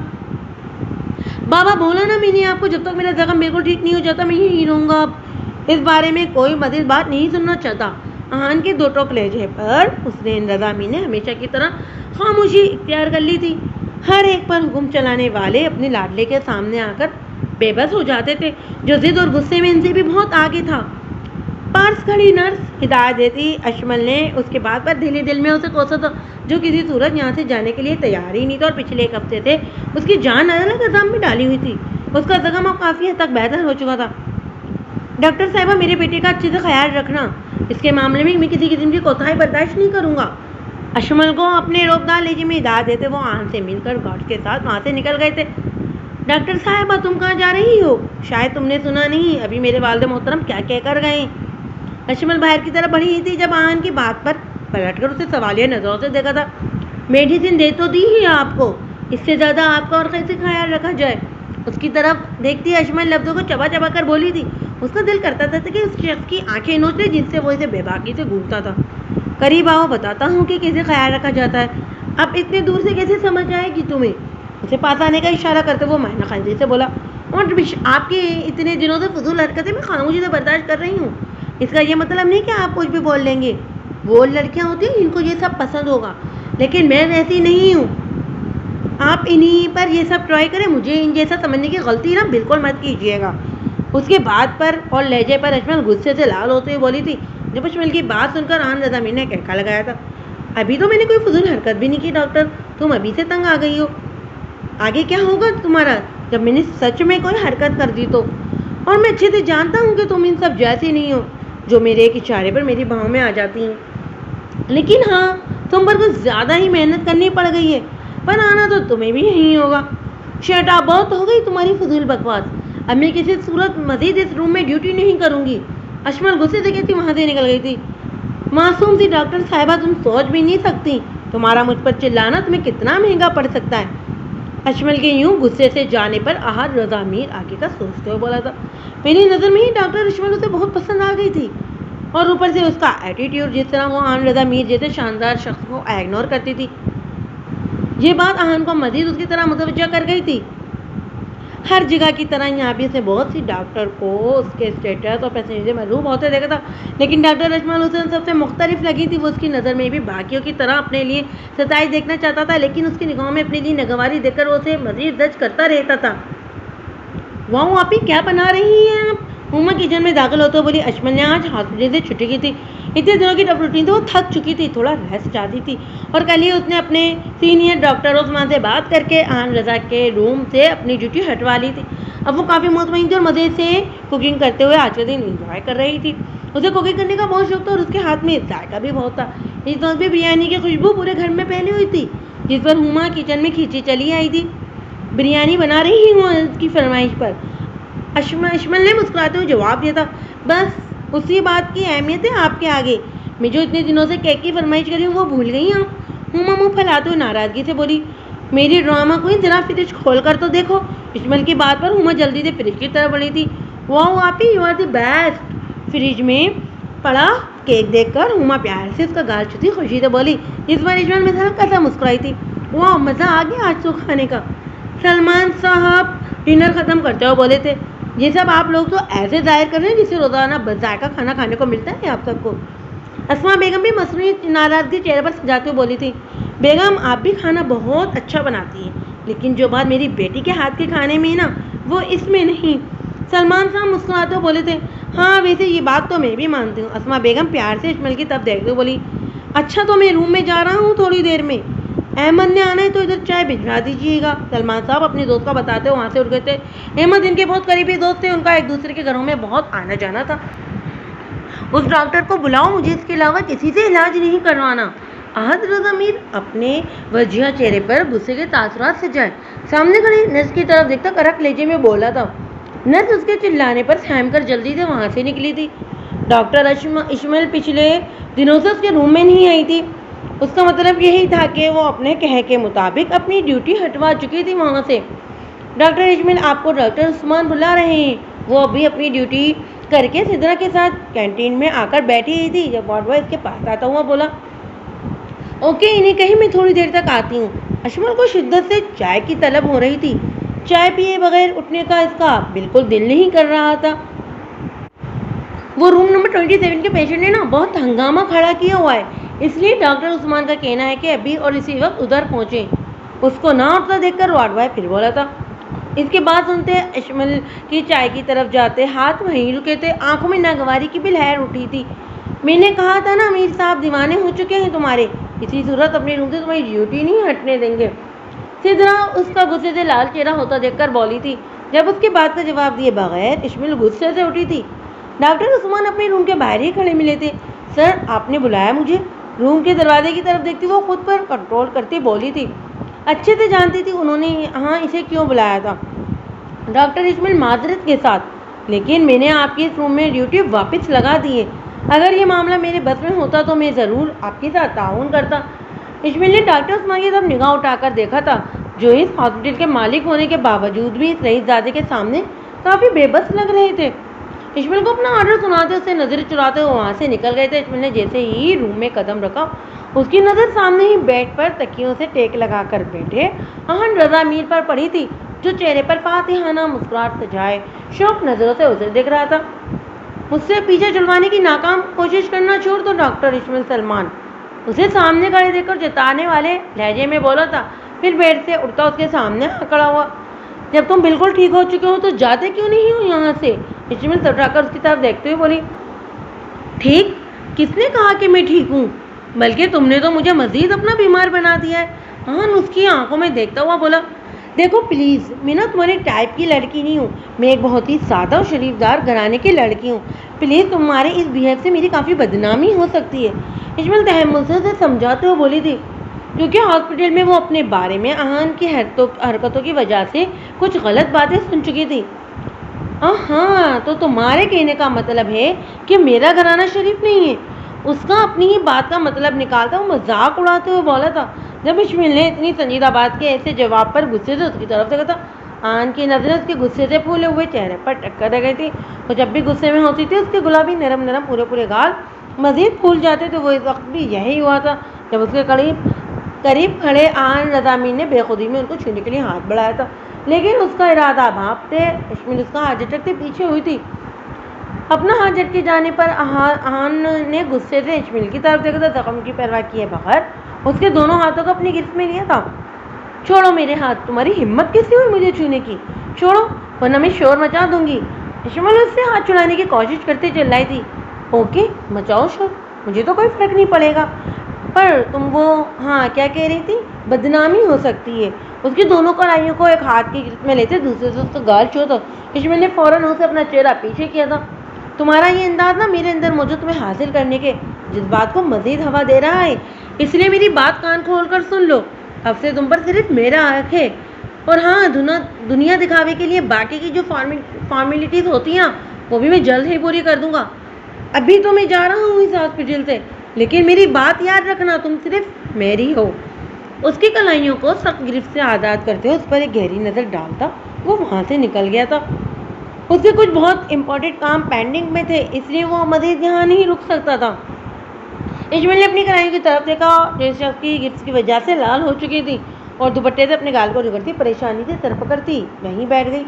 [SPEAKER 1] بابا بولا نا میں نے آپ کو، جب تک میرا زخم بالکل ٹھیک نہیں ہو جاتا میں یہی رہوں گا. اب اس بارے میں کوئی مزید بات نہیں سننا چاہتا. آہن کے 2 ٹوک لہجے پر حسین رضا میر نے ہمیشہ کی طرح خاموشی اختیار کر لی تھی. ہر ایک پر حکم چلانے والے اپنے لاڈلے کے سامنے آ کر بے بس ہو جاتے تھے، جو ضد اور غصے میں ان سے بھی بہت آگے تھا. پارس کھڑی نرس ہدایت دیتی. اشمل نے اس کے بات پر دل میں اسے کوسا تھا، جو کسی صورت یہاں سے جانے کے لیے تیار ہی نہیں تھا اور پچھلے 1 ہفتے سے اس کی جان الگ عذاب میں ڈالی ہوئی تھی. اس کا زخم اب کافی حد تک بہتر ہو چکا تھا. ڈاکٹر صاحبہ، میرے بیٹے کا اچھے سے خیال رکھنا، اس کے معاملے میں کسی قسم کی کوتاہی برداشت نہیں کروں گا. اشمل کو اپنے روبدار لہجے میں ہدایت دیتے وہ آہن سے مل کر گارڈ کے ساتھ وہاں سے نکل گئے تھے. ڈاکٹر صاحبہ، تم کہاں جا رہی ہو؟ شاید تم نے سنا نہیں ابھی میرے والد محترم کیا کہہ کر گئے. اشمل باہر کی طرف بڑھی تھی جب آہن کی بات پر پلٹ کر اسے سوالیہ نظروں سے دیکھا تھا. میڈیسن دے تو دی ہی آپ کو، اس سے زیادہ آپ کا اور کیسے خیال رکھا جائے. اس کی طرف دیکھتی اشمل لفظوں کو چبا چبا کر بولی تھی. اس کا دل کرتا تھا کہ اس شخص کی آنکھیں نوچ لے جس سے وہ اسے بے باکی سے گھورتا تھا. قریب آؤ، بتاتا ہوں کہ کیسے خیال رکھا جاتا ہے. اب اتنے دور سے کیسے سمجھ آئے گی تمہیں؟ اسے پاس آنے کا اشارہ کرتے وہ معائنہ خیزی سے بولا. اور آپ کے اتنے دنوں سے فضول حرکتیں میں خاموشی سے برداشت کر رہی ہوں. اس کا یہ مطلب نہیں کہ آپ کچھ بھی بول لیں گے. وہ لڑکیاں ہوتی ہیں جن کو یہ سب پسند ہوگا، لیکن میں ویسی نہیں ہوں. آپ انہی پر یہ سب ٹرائی کریں، مجھے ان جیسا سمجھنے کی غلطی نا بالکل مت کیجیے گا. اس کے بات پر اور لہجے پر اشمل غصے سے لال ہوتے ہوئے بولی تھی. جب اشمل کی بات سن کر آہن رضا میر نے کہکا لگایا تھا. ابھی تو میں نے کوئی فضول حرکت بھی نہیں کی ڈاکٹر، تم ابھی سے تنگ آ گئی ہو. آگے کیا ہوگا تمہارا جب میں نے سچ میں کوئی حرکت کر دی تو؟ اور میں اچھے سے جانتا ہوں کہ تم ان سب جیسی نہیں ہو جو میرے ایک اشارے پر میری بھاؤں میں آ جاتی ہیں. لیکن ہاں، تم پر کچھ زیادہ ہی محنت کرنی پڑ گئی ہے، پر آنا تو تمہیں بھی یہی ہوگا. شٹ اپ، بہت ہو گئی تمہاری فضول بکواس. اب میں کسی صورت مزید اس روم میں ڈیوٹی نہیں کروں گی۔ اشمل غصے سے کہتی وہاں سے نکل گئی تھی۔ معصوم سی ڈاکٹر صاحبہ، تم سوچ بھی نہیں سکتی تمہارا مجھ پر چلانا تمہیں کتنا مہنگا پڑ سکتا ہے۔ اشمل کے یوں غصے سے جانے پر احد رضا میر آگے کا سوچتے ہوئے بولا تھا، میری نظر میں ہی ڈاکٹر اشمل اسے بہت پسند آ گئی تھی، اور اوپر سے اس کا ایٹیٹیوڈ، جس طرح وہ احد رضا میر جیسے شاندار شخص کو اگنور کرتی تھی، یہ بات احد کو مزید اس کی طرح متوجہ کر گئی تھی۔ ہر جگہ کی طرح یہاں بھی اسے بہت سی ڈاکٹر کو اس کے اسٹیٹس اور پیسے سے محروم ہوتے دیکھا تھا، لیکن ڈاکٹر اشمل اسے سب سے مختلف لگی تھی۔ وہ اس کی نظر میں بھی باقیوں کی طرح اپنے لیے ستائش دیکھنا چاہتا تھا، لیکن اس کی نگاہوں میں اپنے لیے ناگواری دیکھ کر وہ اسے مزید زجر کرتا رہتا تھا۔ واؤ آپی، کیا بنا رہی ہیں آپ؟ ہما کچن میں داخل ہوتے ہوئے بولی۔ اشمل نے آج ہاسپٹل سے چھٹی کی تھی، اتنے دنوں کی روٹین سے وہ تھک چکی تھی، تھوڑا ریسٹ چاہتی تھی، اور کل ہی اس نے اپنے سینئر ڈاکٹر عثمان سے بات کر کے احد رضا کے روم سے اپنی ڈیوٹی ہٹوا لی تھی۔ اب وہ کافی مطمئن تھی اور مزے سے کوکنگ کرتے ہوئے آج کا دن انجوائے کر رہی تھی۔ اسے کوکنگ کرنے کا بہت شوق تھا اور اس کے ہاتھ میں ذائقہ بھی بہت تھا۔ اس وقت بھی بریانی کی خوشبو پورے گھر میں پھیلی ہوئی تھی، جس پر ہما کچن میں کھینچی چلی آئی تھی۔ بریانی بنا رہی ہوں اس کی فرمائش پر اشمل نے مسکراتے ہوئے جواب دیا تھا، بس اسی بات کی اہمیت ہے آپ کے آگے، میں جو اتنے دنوں سے کیک کی فرمائش کری ہوں وہ بھول گئی ہوں۔ ہما منہ پھیلاتے ہوئے ناراضگی سے بولی، میری ڈرامہ کوئی ذرا فریج کھول کر تو دیکھو۔ اشمل کی بات پر ہما جلدی سے فریج کی طرف بڑھی تھی۔ واؤ آپی، you are the best. Fridge میں پڑا کیک دیکھ کر ہما پیار سے اس کا گال چھوتی خوشی سے بولی، جس پر اشمل میں ہلکا سا مسکرائی تھی۔ واؤ، مزہ آ گیا آج تو کھانے کا۔ سلمان صاحب ڈنر ختم کرتے ہوئے بولے تھے، یہ سب آپ لوگ تو ایسے ظاہر کر رہے ہیں جسے روزانہ ذائقہ کھانا کھانے کو ملتا ہے آپ سب کو۔ اسما بیگم بھی مصنوعی ناراضگی چہرے پر سجاتے ہوئے بولی تھی، بیگم آپ بھی کھانا بہت اچھا بناتی ہیں، لیکن جو بات میری بیٹی کے ہاتھ کے کھانے میں ہے نا، وہ اس میں نہیں۔ سلمان صاحب مسکراتے ہوئے بولے تھے، ہاں ویسے یہ بات تو میں بھی مانتی ہوں۔ اسما بیگم پیار سے اشمل کی طرف دیکھتے ہوئے بولی، اچھا تو میں روم میں جا رہا ہوں تھوڑی دیر میں، احمد نے آنا ہے تو ادھر چائے بھجوا دیجیے گا۔ سلمان صاحب اپنے دوست کا بتاتے ہوئے وہاں سے اٹھ گئے تھے۔ احمد ان کے بہت قریبی دوست تھے، ان کا ایک دوسرے کے گھروں میں بہت آنا جانا تھا۔ اس ڈاکٹر کو بلاؤ، مجھے اس کے علاوہ کسی سے علاج نہیں کروانا۔ احد رضا میر اپنے وجیہہ چہرے پر غصے کے تاثرات سے جائے سامنے کھڑی نرس کی طرف دیکھتا کرک لہجے میں بولا تھا۔ نرس اس کے چلانے پر سہم کر جلدی سے وہاں سے نکلی تھی۔ ڈاکٹر اشمل پچھلے دنوں سے اس کے روم میں نہیں آئی تھی، اس کا مطلب یہی تھا کہ وہ اپنے کہے کے مطابق اپنی ڈیوٹی ہٹوا چکی تھی وہاں سے۔ ڈاکٹر اشمل آپ کو ڈاکٹر عثمان بلا رہے ہیں۔ وہ ابھی اپنی ڈیوٹی کر کے سدرا کے ساتھ کینٹین میں آ کر بیٹھی ہوئی تھی جب وارڈ بوائے اس کے پاس آتا ہوا بولا، اوکے انہیں کہیں میں تھوڑی دیر تک آتی ہوں۔ اشمل کو شدت سے چائے کی طلب ہو رہی تھی، چائے پیے بغیر اٹھنے کا اس کا بالکل دل نہیں کر رہا تھا۔ وہ روم نمبر 27 کے پیشنٹ نے نا بہت ہنگامہ کھڑا کیا ہوا ہے، اس لیے ڈاکٹر عثمان کا کہنا ہے کہ ابھی اور اسی وقت ادھر پہنچیں۔ اس کو نہ اٹھتا دیکھ کر وارڈ بوائے پھر بولا تھا۔ اس کے بعد سنتے اشمل کی چائے کی طرف جاتے، ہاتھ وہیں رکے تھے، آنکھوں میں ناگواری کی بھی لہر اٹھی تھی۔ میں نے کہا تھا نا امیر صاحب دیوانے ہو چکے ہیں تمہارے، اسی صورت اپنے روم سے تمہاری ڈیوٹی نہیں ہٹنے دیں گے۔ سدرا اس کا غصے سے لال چہرہ ہوتا دیکھ کر بولی تھی۔ جب اس کی بات کا جواب دیے بغیر اشمل غصے سے اٹھی تھی۔ ڈاکٹر عثمان اپنے روم کے باہر ہی کھڑے ملے تھے۔ سر آپ نے بلایا مجھے؟ روم کے دروازے کی طرف دیکھتی وہ خود پر کنٹرول کرتی بولی تھی۔ اچھے سے جانتی تھی انہوں نے یہاں اسے کیوں بلایا تھا۔ ڈاکٹر اشمل معذرت کے ساتھ، لیکن میں نے آپ کی اس روم میں ڈیوٹی واپس لگا دی ہے، اگر یہ معاملہ میرے بس میں ہوتا تو میں ضرور آپ کے ساتھ تعاون کرتا۔ اشمل نے ڈاکٹر عثمان کی طرف نگاہ اٹھا کر دیکھا تھا، جو اس ہاسپٹل کے مالک ہونے کے باوجود بھی اس رئیس زادے کے سامنے کافی بے بس لگ رہے تھے۔ اشمل کو اپنا آرڈر سناتے اسے نظر چراتے ہوئے وہاں سے نکل گئے تھے۔ اشمل نے جیسے ہی روم میں قدم رکھا، اس کی نظر سامنے ہی بیڈ پر تکیوں سے ٹیک لگا کر بیٹھے احد رضا میر پر پڑی تھی، جو چہرے پر فاتحانہ مسکراہٹ سجائے شوق نظروں سے اسے دیکھ رہا تھا۔ مجھ سے پیچھے چھڑوانے کی ناکام کوشش کرنا چھوڑ دو ڈاکٹر اشمل سلمان، اسے سامنے کھڑے دیکھ کر جتانے والے لہجے میں بولا تھا، پھر بیڈ سے اٹھتا اس کے سامنے آ کھڑا ہوا۔ جب تم بالکل ٹھیک ہو چکے ہو تو جاتے کیوں نہیں ہو یہاں سے؟ اشمل سٹرا کر اس کی طرف دیکھتے ہوئے بولی، ٹھیک کس نے کہا کہ میں ٹھیک ہوں؟ بلکہ تم نے تو مجھے مزید اپنا بیمار بنا دیا ہے۔ احد اس کی آنکھوں میں دیکھتا ہوا بولا، دیکھو پلیز میں نا تمہارے ٹائپ کی لڑکی نہیں ہوں، میں ایک بہت ہی سادہ اور شریف دار گھرانے کی لڑکی ہوں، پلیز تمہارے اس بہیو سے میری کافی بدنامی ہو سکتی ہے۔ اشمل تحمل سے اسے سمجھاتے ہوئے بولی تھی، کیونکہ ہاسپٹل میں وہ اپنے بارے میں احد کی حرکتوں کی وجہ سے کچھ غلط باتیں سن چکی تھی۔ ہاں، تو تمہارے کہنے کا مطلب ہے کہ میرا گھرانہ شریف نہیں ہے؟ اس کا اپنی ہی بات کا مطلب نکالتا وہ مذاق اڑاتے ہوئے بولا تھا۔ جب اشمیل نے اتنی سنجیدہ بات کے ایسے جواب پر غصے سے اس کی طرف دیکھا تھا، آن کی نظریں اس کے غصے سے پھولے ہوئے چہرے پر ٹکر رہ گئی تھی۔ وہ جب بھی غصے میں ہوتی تھی اس کے گلابی نرم نرم پورے گال مزید پھول جاتے تھے۔ وہ اس وقت بھی یہی ہوا تھا جب اس کے قریب کھڑے آن رضا میر نے بے خودی میں ان کو چھونے کے لیے ہاتھ بڑھایا تھا، لیکن اس کا ارادہ بھانپتے اشمیل اس کا ہاتھ جھٹکتے پیچھے ہوئی تھی۔ اپنا ہاتھ جھٹکے جانے پر آن نے غصے سے اشمیل کی طرف دیکھا تھا، زخم کی پرواہ کیے بغیر اس کے دونوں ہاتھوں کو اپنی گرفت میں لیا تھا۔ چھوڑو میرے ہاتھ، تمہاری ہمت کیسے ہوئی مجھے چھونے کی؟ چھوڑو ورنہ میں شور مچا دوں گی۔ اشمیل اس سے ہاتھ چھڑانے کی کوشش کرتے چلائی تھی۔ اوکے مچاؤ شور، مجھے تو کوئی فرق نہیں پڑے گا، پر تم وہ کیا کہہ رہی تھی؟ بدنامی ہو سکتی ہے۔ اس کی دونوں کلائیوں کو ایک ہاتھ کی گرفت میں لیتے دوسرے سے اس کا گال چھوڑا تھا۔ اشمیل نے فوراً اسے اپنا چہرہ پیچھے کیا تھا۔ تمہارا یہ انداز نا میرے اندر موجود تمہیں حاصل کرنے کے جذبات کو مزید ہوا دے رہا ہے، اس لیے میری بات کان کھول کر سن لو۔ اب سے تم پر صرف میرا حق ہے، اور دنیا دکھاوے کے لیے باقی کی جو فارمیلٹیز ہوتی ہیں وہ بھی میں جلد ہی پوری کر دوں گا۔ ابھی تو میں جا رہا ہوں اس ہاسپٹل سے، لیکن میری بات یاد رکھنا، تم صرف میری ہو۔ اس کی کلائیوں کو سخت گرفت سے آزاد کرتے ہوئے اس پر ایک گہری نظر ڈالتا وہ وہاں سے نکل گیا تھا۔ اس کے کچھ بہت امپورٹنٹ کام پینڈنگ میں تھے، اس لیے وہ مزید یہاں نہیں رک سکتا تھا۔ اشمیل نے اپنی کلائیوں کی طرف دیکھا جو اس شخص کی گرفت کی وجہ سے لال ہو چکی تھی، اور دوپٹے سے اپنے گال کو رگڑتی پریشانی سے سر پکڑتی وہیں بیٹھ گئی۔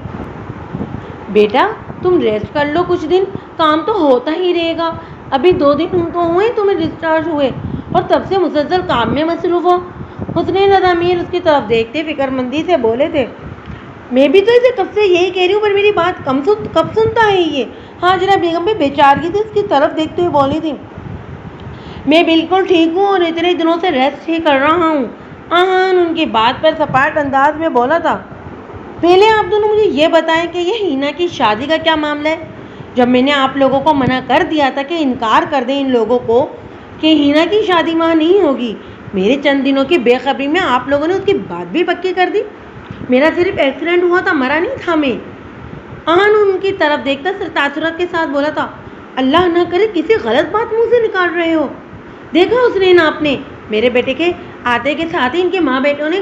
[SPEAKER 1] بیٹا تم ریسٹ کر لو، کچھ دن کام تو ہوتا ہی رہے گا۔ ابھی 2 دن تو ہوئے تمہیں ڈسچارج ہوئے اور تب سے مسلسل کام میں مصروف ہو۔ حسنین رضا میر اس کی طرف دیکھتے فکر مندی سے بولے تھے۔ میں بھی تو اسے کب سے یہی کہہ رہی ہوں، پر میری بات کب سنتا ہے یہ؟ ہاجرہ بیگم بھی بیچارگی سے اس کی طرف دیکھتے ہوئے بولی تھی۔ میں بالکل ٹھیک ہوں اور اتنے دنوں سے ریسٹ ہی کر رہا ہوں۔ آہان ان کی بات پر سپاٹ انداز میں بولا تھا۔ پہلے آپ دونوں مجھے یہ بتائیں کہ یہ ہینا کی شادی کا کیا معاملہ ہے؟ جب میں نے آپ لوگوں کو منع کر دیا تھا کہ انکار کر دیں ان لوگوں کو کہ ہینا کی شادی وہاں نہیں ہوگی، میرے چند دنوں کی بے خبری میں آپ لوگوں نے اس کی بات بھی پکی کر دی۔ میرا صرف ایکسیڈنٹ ہوا تھا، مرا نہیں تھا میں۔ آہان ان کی طرف دیکھتا سر تاثرات کے ساتھ بولا تھا۔ اللہ نہ کرے کسی غلط بات منہ سے نکال رہے ہو۔ دیکھا حسنین آپ نے، میرے بیٹے کے آتے کے ساتھ ہی ان کے ماں بیٹوں نے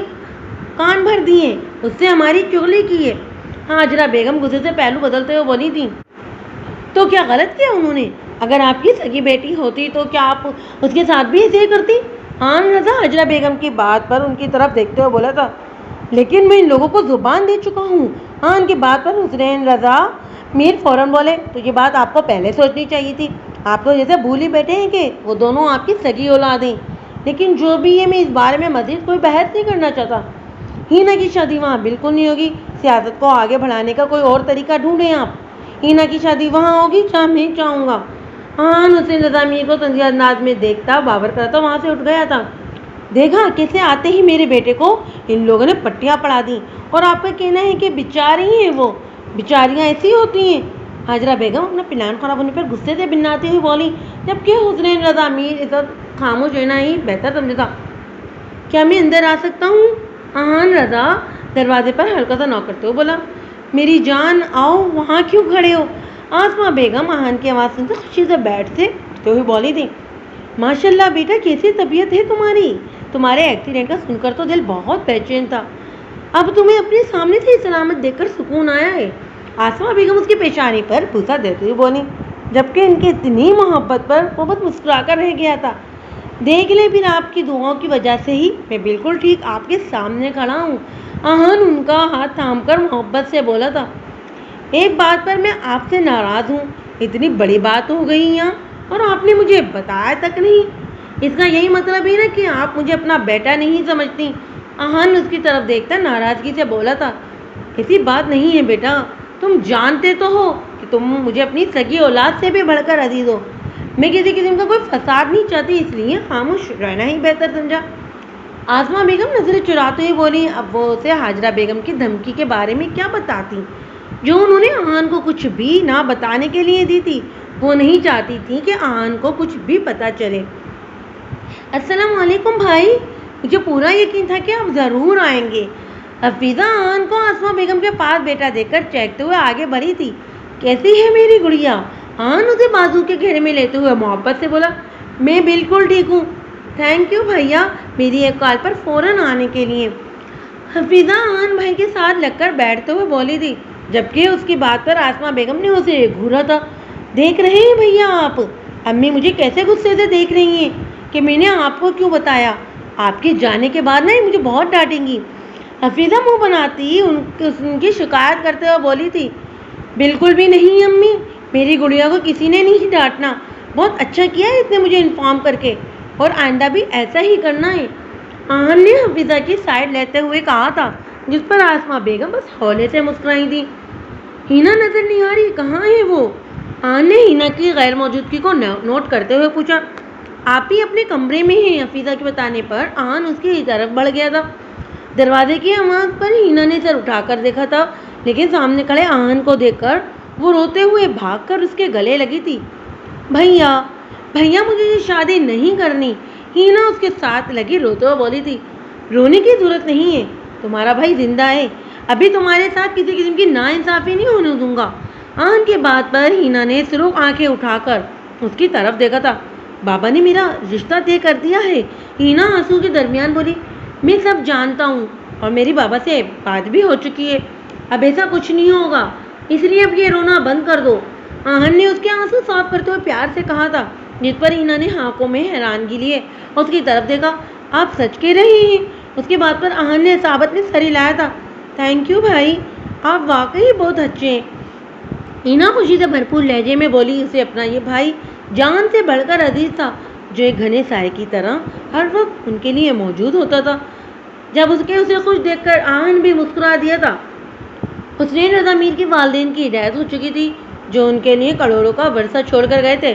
[SPEAKER 1] کان بھر دیے، اس سے ہماری چغلی کی ہے۔ ہاجرہ بیگم غصے سے پہلو بدلتے ہوئے بولی تھی۔ تو کیا غلط کیا انہوں نے؟ اگر آپ کی سگی بیٹی ہوتی تو کیا آپ اس کے ساتھ بھی ایسے ہی کرتی؟ آن رضا ہاجرہ بیگم کی بات پر ان کی طرف دیکھتے ہوئے بولا تھا۔ لیکن میں ان لوگوں کو زبان دے چکا ہوں۔ آن کی بات پر حسنین رضا میر فوراً بولے، تو یہ بات آپ کو پہلے سوچنی چاہیے تھی۔ آپ تو جیسے بھول ہی بیٹھے ہیں کہ وہ دونوں آپ کی سگی اولادیں۔ لیکن جو بھی ہے، میں اس بارے میں مزید کوئی بحث نہیں کرنا چاہتا۔ ہینا کی شادی وہاں بالکل نہیں ہوگی۔ سیاست کو آگے بڑھانے کا کوئی اور طریقہ ڈھونڈیں آپ۔ ہینا کی شادی وہاں ہوگی جہاں میں چاہوں گا۔ حسین رضا میر کو تنزیہ انداز میں دیکھتا بابر کرتا وہاں سے اٹھ گیا تھا۔ دیکھا کیسے آتے ہی میرے بیٹے کو ان لوگوں نے پٹیاں پڑھا دی، اور آپ کا کہنا ہے کہ بیچاری ہیں وہ؟ بیچاریاں ایسی ہوتی ہیں؟ ہاجرہ بیگم اپنا پلان خراب ہونے پر غصے سے بناتی ہوئی بولی، جبکہ حسنین رضا میر اس وقت خاموش رہنا ہی بہتر سمجھا تھا۔ کیا میں اندر آ سکتا ہوں؟ آہان رضا دروازے پر ہلکا سا نوک کرتے ہوئے بولا۔ میری جان آؤ، وہاں کیوں کھڑے ہو؟ آسماں بیگم آہان کی آواز سنتے خوشی سے بیٹھ سے اٹھتے ہوئے بولی تھی۔ ماشاء اللہ بیٹا، کیسی طبیعت ہے تمہاری؟ تمہارے ایکسیڈنٹ کا سن کر تو دل بہت بے چین تھا، اب تمہیں اپنے سامنے سے سلامت دیکھ کر سکون آیا ہے۔ آسماں بیگم اس کی پیشانی پر بوسہ دیتے ہوئے بولی، جبکہ ان کی اتنی محبت پر وہ بہت مسکرا کر رہ گیا تھا۔ دیکھ لیں پھر، آپ کی دعاؤں کی وجہ سے ہی میں بالکل ٹھیک آپ کے سامنے کھڑا ہوں۔ آہن ان کا ہاتھ تھام کر محبت سے بولا تھا۔ ایک بات پر میں آپ سے ناراض ہوں، اتنی بڑی بات ہو گئی یہاں اور آپ نے مجھے بتایا تک نہیں۔ اس کا یہی مطلب ہے نا کہ آپ مجھے اپنا بیٹا نہیں سمجھتی۔ آہن اس کی طرف دیکھتا ناراضگی سے بولا تھا۔ ایسی بات نہیں ہے بیٹا، تم جانتے تو ہو کہ تم مجھے اپنی سگی اولاد سے بھی بڑھ کر عزیز ہو۔ میں کسی قسم کا کوئی فساد نہیں چاہتی، اس لیے خاموش رہنا ہی بہتر سمجھا۔ آسماں بیگم نظریں چراتے ہوئے بولی، اب وہ اسے ہاجرہ بیگم کی دھمکی کے بارے میں کیا بتاتی جو انہوں نے آہن کو کچھ بھی نہ بتانے کے لیے دی تھی۔ وہ نہیں چاہتی تھی کہ آہن کو کچھ بھی پتہ چلے۔ السلام علیکم بھائی، مجھے پورا یقین تھا کہ آپ ضرور آئیں گے۔ حفیظہ آہن کو آسماں بیگم کے پاس بیٹا دیکھ کر چہکتے ہوئے آگے بڑھی تھی۔ کیسی ہے میری گڑیا؟ آن اسے بازو کے گھیرے میں لیتے ہوئے محبت سے بولا۔ میں بالکل ٹھیک ہوں، تھینک یو بھیا میری ایک کال پر فوراً آنے کے لیے۔ حفیظہ آن بھائی کے ساتھ لگ کر بیٹھتے ہوئے بولی تھی، جبکہ اس کی بات پر آسمہ بیگم نے اسے گھورا تھا۔ دیکھ رہے ہیں بھیا آپ، امی مجھے کیسے غصے سے دیکھ رہی ہیں کہ میں نے آپ کو کیوں بتایا؟ آپ کے جانے کے بعد نا مجھے بہت ڈانٹیں گی۔ حفیظہ منہ بناتی ان کی شکایت کرتے ہوئے بولی تھی، بالکل بھی نہیں امی، میری گڑیا کو کسی نے نہیں ڈانٹنا، بہت اچھا کیا ہے اس نے مجھے انفارم کر کے، اور آئندہ بھی ایسا ہی کرنا ہے۔ آہن نے حفیظہ کی سائڈ لیتے ہوئے کہا تھا، جس پر آسمہ بیگم بس ہولے سے مسکرائی تھی۔ ہینا نظر نہیں آ رہی، کہاں ہے وہ؟ آہن نے ہینا کی غیر موجودگی کو نوٹ کرتے ہوئے پوچھا۔ آپ ہی اپنے کمرے میں ہیں، حفیظہ کے بتانے پر آہن اس کی طرف بڑھ گیا تھا۔ دروازے کی آواز پر ہینا نے سر اٹھا کر دیکھا تھا، لیکن سامنے کھڑے آہن کو دیکھ کر وہ روتے ہوئے بھاگ کر اس کے گلے لگی تھی۔ بھیا بھیا مجھے یہ شادی نہیں کرنی، ہینا اس کے ساتھ لگی روتے ہوئے بولی تھی۔ رونے کی ضرورت نہیں ہے، تمہارا بھائی زندہ ہے، ابھی تمہارے ساتھ کسی قسم کی ناانصافی نہیں ہونے دوں گا۔ آہن کی بات پر ہینا نے صرف آنکھیں اٹھا کر اس کی طرف دیکھا تھا۔ بابا نے میرا رشتہ طے کر دیا ہے، ہینا آنسو کے درمیان بولی۔ میں سب جانتا ہوں اور میری بابا سے بات بھی ہو چکی ہے، اب ایسا کچھ نہیں ہوگا، اس لیے اب یہ رونا بند کر دو۔ آہن نے اس کے آنسو صاف کرتے ہوئے پیار سے کہا تھا، جس پر ہینا نے آنکھوں میں حیرانگی لیے اس کی طرف دیکھا۔ آپ سچ کہہ رہے ہیں؟ اس کی بات پر آہن نے ثابت میں سر ہلایا تھا۔ تھینک یو بھائی، آپ واقعی بہت اچھے ہیں، ہینا خوشی سے بھرپور لہجے میں بولی۔ اسے اپنا یہ بھائی جان سے بڑھ کر عزیز تھا، جو ایک گھنے سائے کی طرح ہر وقت ان کے لیے موجود ہوتا تھا۔ جب اسے خوش دیکھ کر آہن بھی مسکرا دیا تھا۔ حسنین رضا میر کے والدین کی ڈیتھ ہو چکی تھی، جو ان کے لیے کروڑوں کا ورثہ چھوڑ کر گئے تھے۔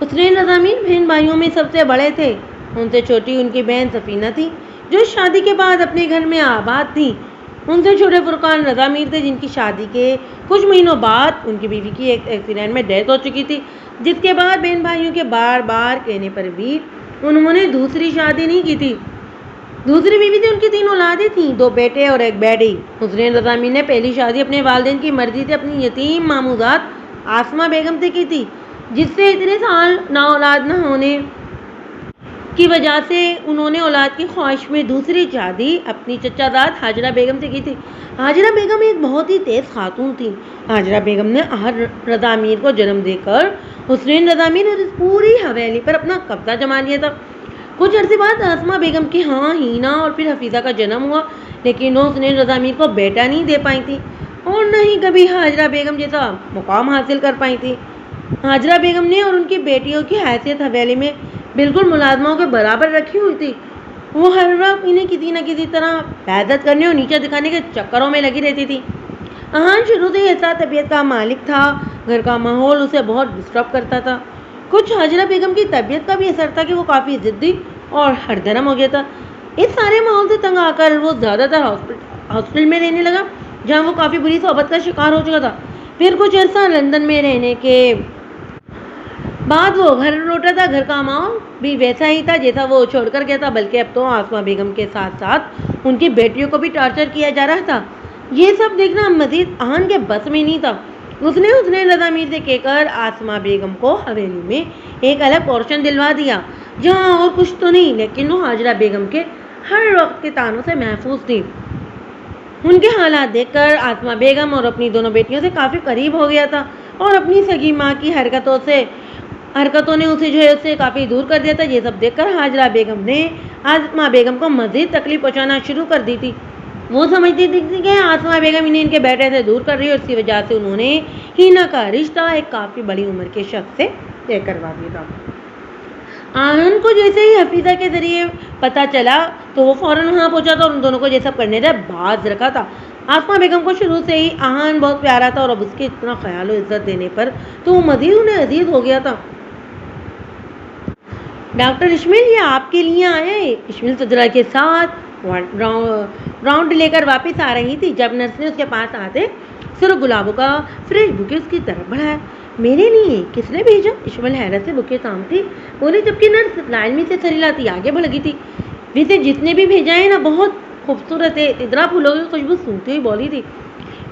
[SPEAKER 1] حسنین رضا میر بہن بھائیوں میں سب سے بڑے تھے، ان سے چھوٹی ان کی بہن سفینہ تھی، جو شادی کے بعد اپنے گھر میں آباد تھی۔ ان سے چھوٹے فرقان رضا میر تھے، جن کی شادی کے کچھ مہینوں بعد ان کی بیوی کی ایک ایکسیڈنٹ میں ڈیتھ ہو چکی تھی، جس کے بعد بہن بھائیوں کے بار بار کہنے پر بھی انہوں نے دوسری شادی نہیں کی تھی۔ دوسری بیوی سے ان کی 3 اولادیں تھیں، 2 بیٹے اور 1 بیٹی۔ حسنین رضا میر نے پہلی شادی اپنے والدین کی مرضی سے اپنی یتیم ماموزاد آسمہ بیگم سے کی تھی، جس سے اتنے سال اولاد نہ ہونے کی وجہ سے انہوں نے اولاد کی خواہش میں دوسری شادی اپنی چچا زاد حاجرہ بیگم سے کی تھی۔ حاجرہ بیگم ایک بہت ہی تیز خاتون تھی۔ حاجرہ بیگم نے آہن رضا میر کو جنم دے کر حسنین رضا میر اور اس پوری حویلی پر اپنا قبضہ جما لیا تھا۔ کچھ عرصے بعد آسمہ بیگم کے ہاں ہینا اور پھر حفیظہ کا جنم ہوا، لیکن وہ حسنین رضا میر کو بیٹا نہیں دے پائی تھی اور نہ ہی کبھی حاجرہ بیگم جیسا مقام حاصل کر پائی تھی۔ حاجرہ بیگم نے اور ان کی بیٹیوں کی حیثیت حویلی میں بالکل ملازموں کے برابر رکھی ہوئی تھی۔ وہ ہر وقت انہیں کسی نہ کسی طرح بےعزت کرنے اور نیچے دکھانے کے چکروں میں لگی رہتی تھی۔ آہن شروع سے ایسا طبیعت کا مالک تھا، گھر کا ماحول اسے بہت ڈسٹرب کرتا تھا۔ کچھ حاجرہ بیگم کی طبیعت کا بھی اثر تھا کہ وہ کافی ضدی اور ہر درم ہو گیا تھا۔ اس سارے ماحول سے تنگ آ کر وہ زیادہ تر ہاسپٹل میں رہنے لگا، جہاں وہ کافی بری صحبت کا شکار ہو چکا تھا۔ پھر کچھ عرصہ لندن میں رہنے کے بعد وہ گھر لوٹا تھا۔ گھر کا ماحول بھی ویسا ہی تھا جیسا وہ چھوڑ کر گیا تھا، بلکہ اب تو آسمہ بیگم کے ساتھ ساتھ ان کی بیٹیوں کو بھی ٹارچر کیا جا رہا تھا۔ یہ سب دیکھنا مزید آہن کے بس میں نہیں تھا۔ اس نے حسنین رضا میر سے کہہ کر آسمہ بیگم کو حویلی میں ایک الگ پورشن دلوا دیا، جہاں اور کچھ تو نہیں، لیکن وہ حاجرہ بیگم کے ہر وقت کے طعنوں سے محفوظ تھی۔ ان کے حالات دیکھ کر آسمہ بیگم اور اپنی دونوں بیٹیوں سے کافی قریب ہو گیا تھا، اور اپنی سگی ماں کی حرکتوں نے اس سے کافی دور کر دیا تھا۔ یہ سب دیکھ کر حاجرہ بیگم نے آسمہ بیگم کو مزید تکلیف پہنچانا شروع کر دی تھی۔ وہ سمجھتی تھی کہ آسمہ بیگم انہیں ان کے بیٹے سے دور کر رہی ہے، اور اس کی وجہ سے انہوں نے ہینا کا رشتہ ایک کافی بڑی عمر کے شخص سے طے کروا دیا تھا۔ آہن کو جیسے ہی حفیظہ کے ذریعے پتہ چلا تو وہ فوراً وہاں پہنچا تھا اور ان دونوں کو یہ سب کرنے سے باز رکھا تھا۔ آسمہ بیگم کو شروع سے ہی آہن بہت پیارا تھا، اور اب اس کے اتنا خیال و عزت دینے پر تو وہ مزید انہیں عزیز ہو گیا تھا۔ ڈاکٹر اشمیل یہ آپ کے لیے آیا ہے۔ اشمیل صدرہ کے ساتھ راؤنڈ لے کر واپس آ رہی تھی جب نرس نے اس کے پاس آتے صرف گلابوں کا فریش بوکے اس کی طرف بڑھایا۔ میرے لیے کس نے بھیجا؟ اشمیل حیرت سے بوکے تھامتی بولی، جبکہ نرس لائن میں سے سر ہلاتی آگے بڑھ گئی تھی۔ ویسے جس نے بھی بھیجا ہے نا بہت خوبصورت ہے، ادرا پھولوں کی خوشبو سونگتی ہوئی بولی تھی۔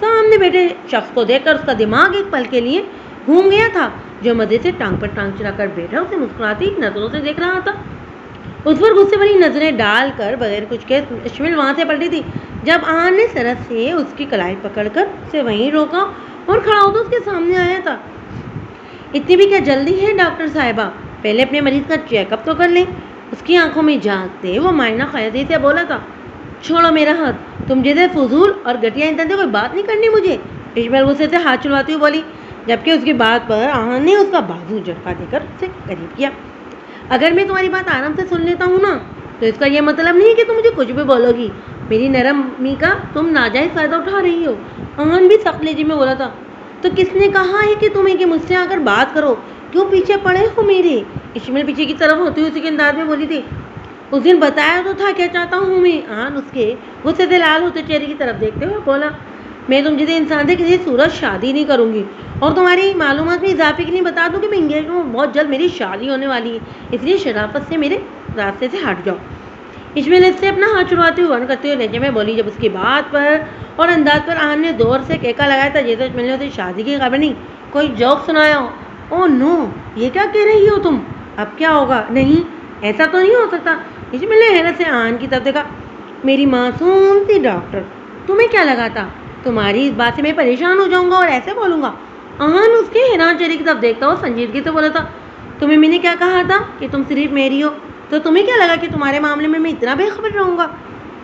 [SPEAKER 1] سامنے بیٹھے شخص کو دیکھ کر اس کا دماغ ایک پل کے لیے گھوم گیا تھا، جو مزے سے ٹانگ پر ٹانگ چلا کر بیٹھا اسے مسکراتی نظروں سے دیکھ رہا تھا۔ اس پر غصے بھری نظریں ڈال کر بغیر کچھ کے اشمل وہاں سے پلٹی تھی، جب آہن نے سرت سے اس کی کلائی پکڑ کر اسے وہیں روکا اور کھڑا ہوتا اس کے سامنے آیا تھا۔ اتنی بھی کیا جلدی ہے ڈاکٹر صاحبہ، پہلے اپنے مریض کا چیک اپ تو کر لیں۔ اس کی آنکھوں میں جھانکتے وہ معائنہ خیزی سے بولا تھا۔ چھوڑو میرا ہاتھ، تم جیسے فضول اور گھٹیا انسان سے کوئی بات نہیں کرنی مجھے، اشمل غصے سے ہاتھ چھڑواتی ہوئی بولی، جبکہ اس کی بات پر آہن نے اس کا بازو جھٹکا دے کر اسے قریب کیا۔ اگر میں تمہاری بات آرام سے سن لیتا ہوں نا، تو اس کا یہ مطلب نہیں کہ تم مجھے کچھ بھی بولو گی۔ میری نرمی کا تم ناجائز فائدہ اٹھا رہی ہو۔ آہن بھی سخت لہجے میں بولا تھا۔ تو کس نے کہا ہے کہ تمہیں کہ مجھ سے آ کر بات کرو، کیوں پیچھے پڑے ہو میرے؟ اشمل پیچھے کی طرف ہوتی ہوئی اسی کے انداز میں بولی تھی۔ اس دن بتایا تو تھا کیا چاہتا ہوں میں۔ آہن اس کے غصے سے لال ہوتے چہرے کی طرف دیکھتے ہوئے بولا، میں تم جیسے انسان سے کسی صورت شادی نہیں کروں گی، اور تمہاری معلومات میں اضافے کے لیے بتا دوں کہ میں انگیج ہوں، بہت جلد میری شادی ہونے والی ہے، اس لیے شرافت سے میرے راستے سے ہٹ جاؤ۔ اشمل اس سے اپنا ہاتھ چھڑواتے ہوئے ون کرتے ہوئے لہجے میں بولی، جب اس کی بات پر اور انداز پر آہن نے دور سے کہکا لگایا تھا جیسے اشمل نے اسے شادی کی خبر نہیں کوئی جوک سنایا ہو۔ او نو، یہ کیا کہہ رہی ہو تم؟ اب کیا ہوگا؟ نہیں، ایسا تو نہیں ہو سکتا۔ اشمل نے حیرت سے آہن کی طرف دیکھا۔ میری معصوم سی ڈاکٹر، تمہیں کیا لگا تھا تمہاری اس بات سے میں پریشان ہو جاؤں گا اور ایسے بولوں گا؟ آہن اس کے حیران چہرے کی طرف دیکھتا ہو سنجیدگی سے بولا تھا، تمہیں میں نے کیا کہا تھا کہ تم صرف میری ہو، تو تمہیں کیا لگا کہ تمہارے معاملے میں میں اتنا بے خبر رہوں گا؟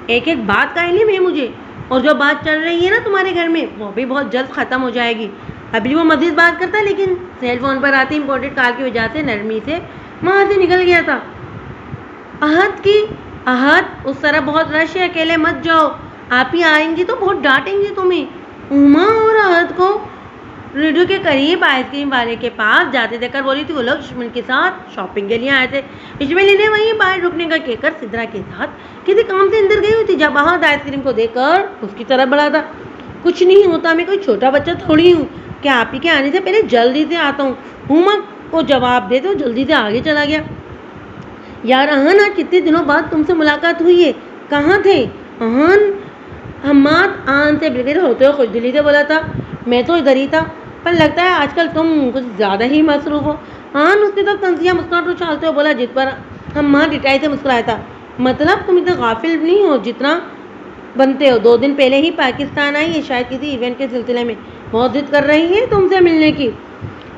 [SPEAKER 1] ایک ایک بات کا علم ہے مجھے، اور جو بات چل رہی ہے نا تمہارے گھر میں، وہ بھی بہت جلد ختم ہو جائے گی۔ ابھی وہ مزید بات کرتا، لیکن سیل فون پر آتی امپورٹنٹ کال کی وجہ سے نرمی سے وہاں سے نکل گیا تھا۔ احد، اس طرح بہت رش ہے، اکیلے مت جاؤ، آپ ہی آئیں گی تو بہت ڈانٹیں گی تمہیں۔ اوما اور احد کو ریڈیو کے قریب آئس کریم والے کے پاس جاتے دیکھ کر بولی تھی، وہ لوگ اشمل کے ساتھ شاپنگ کے لیے آئے تھے۔ اشمل انہیں وہیں باہر رکنے کا کہہ کر سدرا کے ساتھ کسی کام سے اندر گئی ہوئی تھی، جب احد آئس کریم کو دیکھ کر اس کی طرف بڑھا تھا۔ کچھ نہیں ہوتا، میں کوئی چھوٹا بچہ تھوڑی ہوں کہ آپ ہی کے آنے سے پہلے جلدی سے آتا ہوں۔ اوما کو جواب دیتے وہ جلدی سے آگے چلا گیا۔ یار احن، آج کتنے دنوں بعد تم سے ملاقات ہوئی ہے، کہاں تھے؟ حماد آہن سے بالکل ہوتے ہوئے خوش دلی سے بولا تھا، میں تو ادھر ہی تھا، پر لگتا ہے آج کل تم کچھ زیادہ ہی مصروف ہو۔ آہن اس کی طرف تنزیہ مسکراہٹ اچھالتے ہوئے بولا، جس پر حماد ڈٹائی سے مسکرایا تھا، مطلب تم اتنا غافل نہیں ہو جتنا بنتے ہو۔ 2 دن پہلے ہی پاکستان آئی ہے، شاید کسی ایونٹ کے سلسلے میں، بہت ضد کر رہی ہے تم سے ملنے کی۔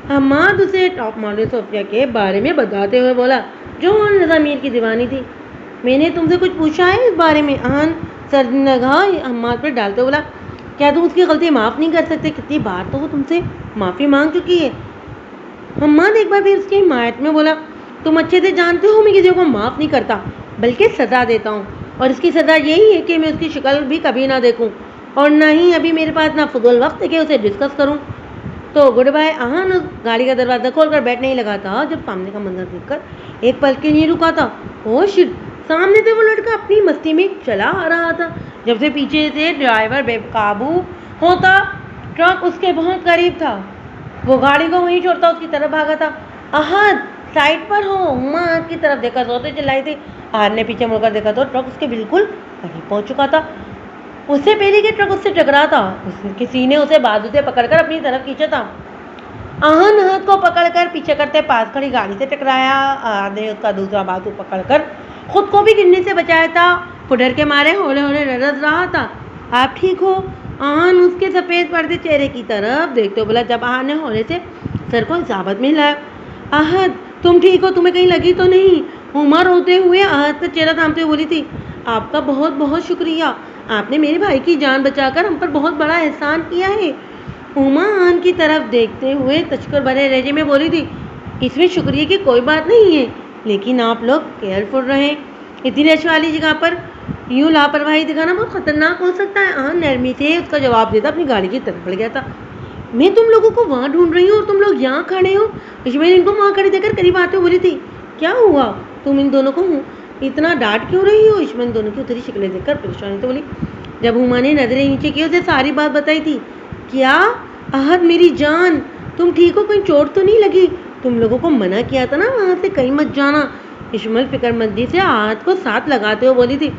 [SPEAKER 1] حماد اسے ٹاپ ماڈل صوفیہ کے بارے میں بتاتے ہوئے بولا، جو رضا میر کی دیوانی تھی۔ میں نے تم سے کچھ پوچھا ہے اس بارے میں؟ آہن سر نگاہ حماد پر ڈالتے بولا، کیا تم اس کی غلطی معاف نہیں کر سکتے؟ کتنی بار تو وہ تم سے معافی مانگ چکی ہے۔ حماد ایک بار پھر اس کی حمایت میں بولا، تم اچھے سے جانتے ہو میں کسی کو معاف نہیں کرتا، بلکہ سزا دیتا ہوں، اور اس کی سزا یہی ہے کہ میں اس کی شکل بھی کبھی نہ دیکھوں، اور نہ ہی ابھی میرے پاس نہ فضول وقت ہے کہ اسے ڈسکس کروں۔ تو گڈ بائے۔ آہن گاڑی کا دروازہ کھول کر بیٹھنے ہی لگا تھا جب سامنے کا منظر دیکھ کر ایک پل کے لیے رکا تھا۔ او شٹ! سامنے سے وہ لڑکا اپنی مستی میں چلا آ رہا تھا، جب سے پیچھے سے ڈرائیور بے قابو ہوتا ٹرک اس کے بہت قریب تھا، وہ گاڑی کو وہیں چھوڑتا اس کی طرف بھاگا تھا۔ احد، سائڈ پر ہو! اما احد کی طرف دیکھا سوتے چلائی تھی۔ احد نے پیچھے مڑ کر دیکھا تو ٹرک اس کے بالکل قریب پہنچ چکا تھا، اس سے پہلے کہ ٹرک اس سے ٹکرا تھا۔ کسی نے اسے بازو سے پکڑ کر اپنی طرف کھینچا تھا۔ احد احد کو پکڑ کر پیچھے کرتے پاس کھڑی گاڑی سے ٹکرایا۔ احد نے اس کا دوسرا بازو پکڑ کر خود کو بھی گرنے سے بچایا تھا، پڈر کے مارے ہولے ہولے رڑز رہا تھا۔ آپ ٹھیک ہو؟ احد اس کے سفید پردے چہرے کی طرف دیکھتے بولا، جب احد نے ہولے سے سر کو اصابت میں ہلایا۔ احد، تم ٹھیک ہو؟ تمہیں کہیں لگی تو نہیں؟ عمر ہوتے ہوئے احد کا چہرہ تھامتے ہوئے بولی تھی، آپ کا بہت بہت شکریہ، آپ نے میرے بھائی کی جان بچا کر ہم پر بہت بڑا احسان کیا ہے۔ عمر احد کی طرف دیکھتے ہوئے تشکر بھرے لہجے میں بولی تھی، اس میں شکریہ کی کوئی بات نہیں ہے، لیکن آپ لوگ کیئرفل رہیں، اتنی رش والی جگہ پر یوں لاپرواہی دکھانا بہت خطرناک ہو سکتا ہے۔ احد نرمی سے اس کا جواب دیتا اپنی گاڑی کی طرف بڑھ گیا تھا۔ میں تم لوگوں کو وہاں ڈھونڈ رہی ہوں اور تم لوگ یہاں کھڑے ہو۔ اشمل ان کو وہاں کھڑے دیکھ کر قریب آتے ہوئے بولی تھی، کیا ہوا؟ تم ان دونوں کو اتنا ڈانٹ کیوں رہی ہو؟ اشمل دونوں کی اتری شکلیں دیکھ کر پریشانی سے بولی۔ جب ہما نے نظریں نیچے کی اسے ساری بات بتائی تھی۔ کیا؟ احد میری جان، تم ٹھیک ہو؟ کہیں چوٹ تو نہیں لگی؟ تم لوگوں کو منع کیا تھا نا وہاں سے کہیں مت جانا۔ اشمل فکر مندی سے احد کو ساتھ لگاتے ہوئے بولی تھی،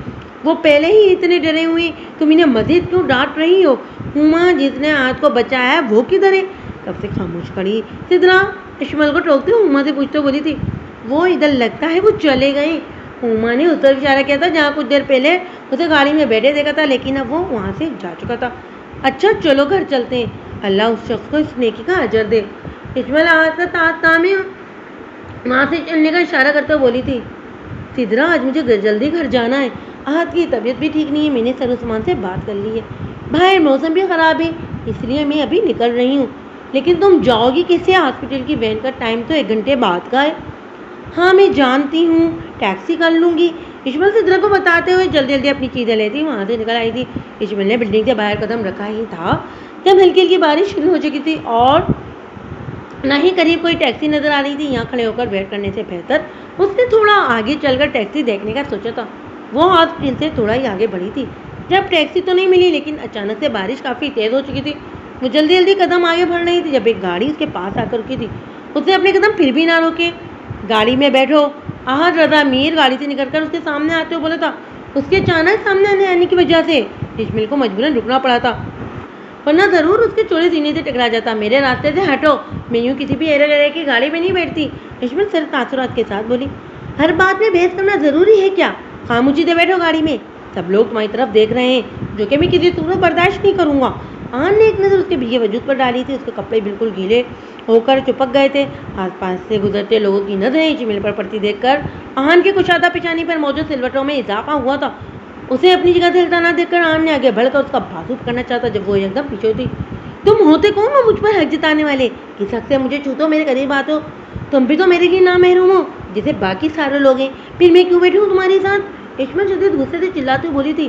[SPEAKER 1] وہ پہلے ہی اتنے ڈرے ہوئے، تم انہیں مزید کیوں ڈانٹ رہی ہو؟ ہما جس نے آج کو بچایا ہے وہ کدھر ہے؟ کب سے خاموش کھڑی سدرا اشمل کو ٹوکتے ہما سے پوچھتے بولی تھی، وہ ادھر لگتا ہے وہ چلے گئے۔ ہما نے اس طرف اشارہ کیا تھا جہاں کچھ دیر پہلے اسے گاڑی میں بیٹھے دیکھا تھا، لیکن اب وہ وہاں سے جا چکا تھا۔ اچھا چلو گھر چلتے ہیں، اللہ اس شخص کو اس نیکی کا اجر دے۔ اشمل آواز کا تامے وہاں سے چلنے کا اشارہ کرتے بولی تھی، سدرا آج مجھے جلدی گھر جانا ہے، آج کی طبیعت بھی ٹھیک نہیں ہے، میں نے سر عثمان سے بات کر لی ہے، باہر موسم بھی خراب ہے اس لیے میں ابھی نکل رہی ہوں، لیکن تم جاؤ گی کیسے؟ ہاسپٹل کی وین کا ٹائم تو 1 گھنٹے بعد کا ہے۔ ہاں میں جانتی ہوں، ٹیکسی کر لوں گی، اشمل سدرا کو بتاتے ہوئے جلدی جلدی اپنی چیزیں لیتی وہاں سے نکل آئی تھی۔ اشمل نے بلڈنگ سے باہر قدم رکھا ہی تھا جب ہلکی ہلکی بارش شروع ہو چکی تھی اور نہ ہی قریب کوئی ٹیکسی نظر آ رہی تھی۔ یہاں کھڑے ہو کر ویٹ کرنے سے بہتر اس نے تھوڑا آگے چل کر ٹیکسی دیکھنے کا سوچا تھا۔ وہ ہاسپٹل سے تھوڑا ہی آگے بڑھی تھی جب ٹیکسی تو نہیں ملی، لیکن اچانک سے بارش کافی تیز ہو چکی تھی۔ وہ جلدی جلدی قدم آگے بڑھ رہی تھی جب ایک گاڑی اس کے پاس آ کر رکی تھی۔ اس نے اپنے قدم پھر بھی نہ روکے۔ گاڑی میں بیٹھو، احد رضا میر گاڑی سے نکل کر اس کے سامنے آتے ہوئے بولا تھا۔ اس کے اچانک سامنے آنے کی وجہ سے اشمل کو مجبوراً رکنا پڑا تھا، ورنہ ضرور اس کے چوڑے سینے سے ٹکرا جاتا۔ میرے راستے سے ہٹو، میں یوں کسی بھی ایرے کی گاڑی میں نہیں بیٹھتی، اشمل سر تاثرات کے ساتھ بولی۔ ہر بات میں بحث کرنا ضروری ہے کیا؟ خاموشی سے بیٹھو گاڑی میں، سب لوگ تمہاری طرف دیکھ رہے ہیں جو کہ میں کسی صورت برداشت نہیں کروں گا۔ آن نے ایک نظر اس کے بھیگے وجود پر ڈالی تھی، اس کے کپڑے بالکل گیلے ہو کر چپک گئے تھے۔ آس پاس سے گزرتے لوگوں کی نظریں اشمل پر پڑتی دیکھ کر آن کے کشادہ پیشانی پر موجود سلوٹوں میں اضافہ ہوا تھا۔ اسے اپنی جگہ سے ہلتا نہ دیکھ کر آن نے آگے بڑھ کر اس کا بازو پکڑنا چاہتا جب وہ ایک دم پیچھے ہوتی۔ تم ہوتے کون ہو مجھ پر حق جتانے والے؟ کس حق سے مجھے چھوتے ہو، میرے قریب آتے ہو؟ تم بھی تو میرے لیے نامحروم ہو جیسے باقی سارے لوگ ہیں، پھر میں کیوں بیٹھی ہوں تمہارے ساتھ؟ اشمل شدید غصے سے چلاتے ہوئے بولی تھی۔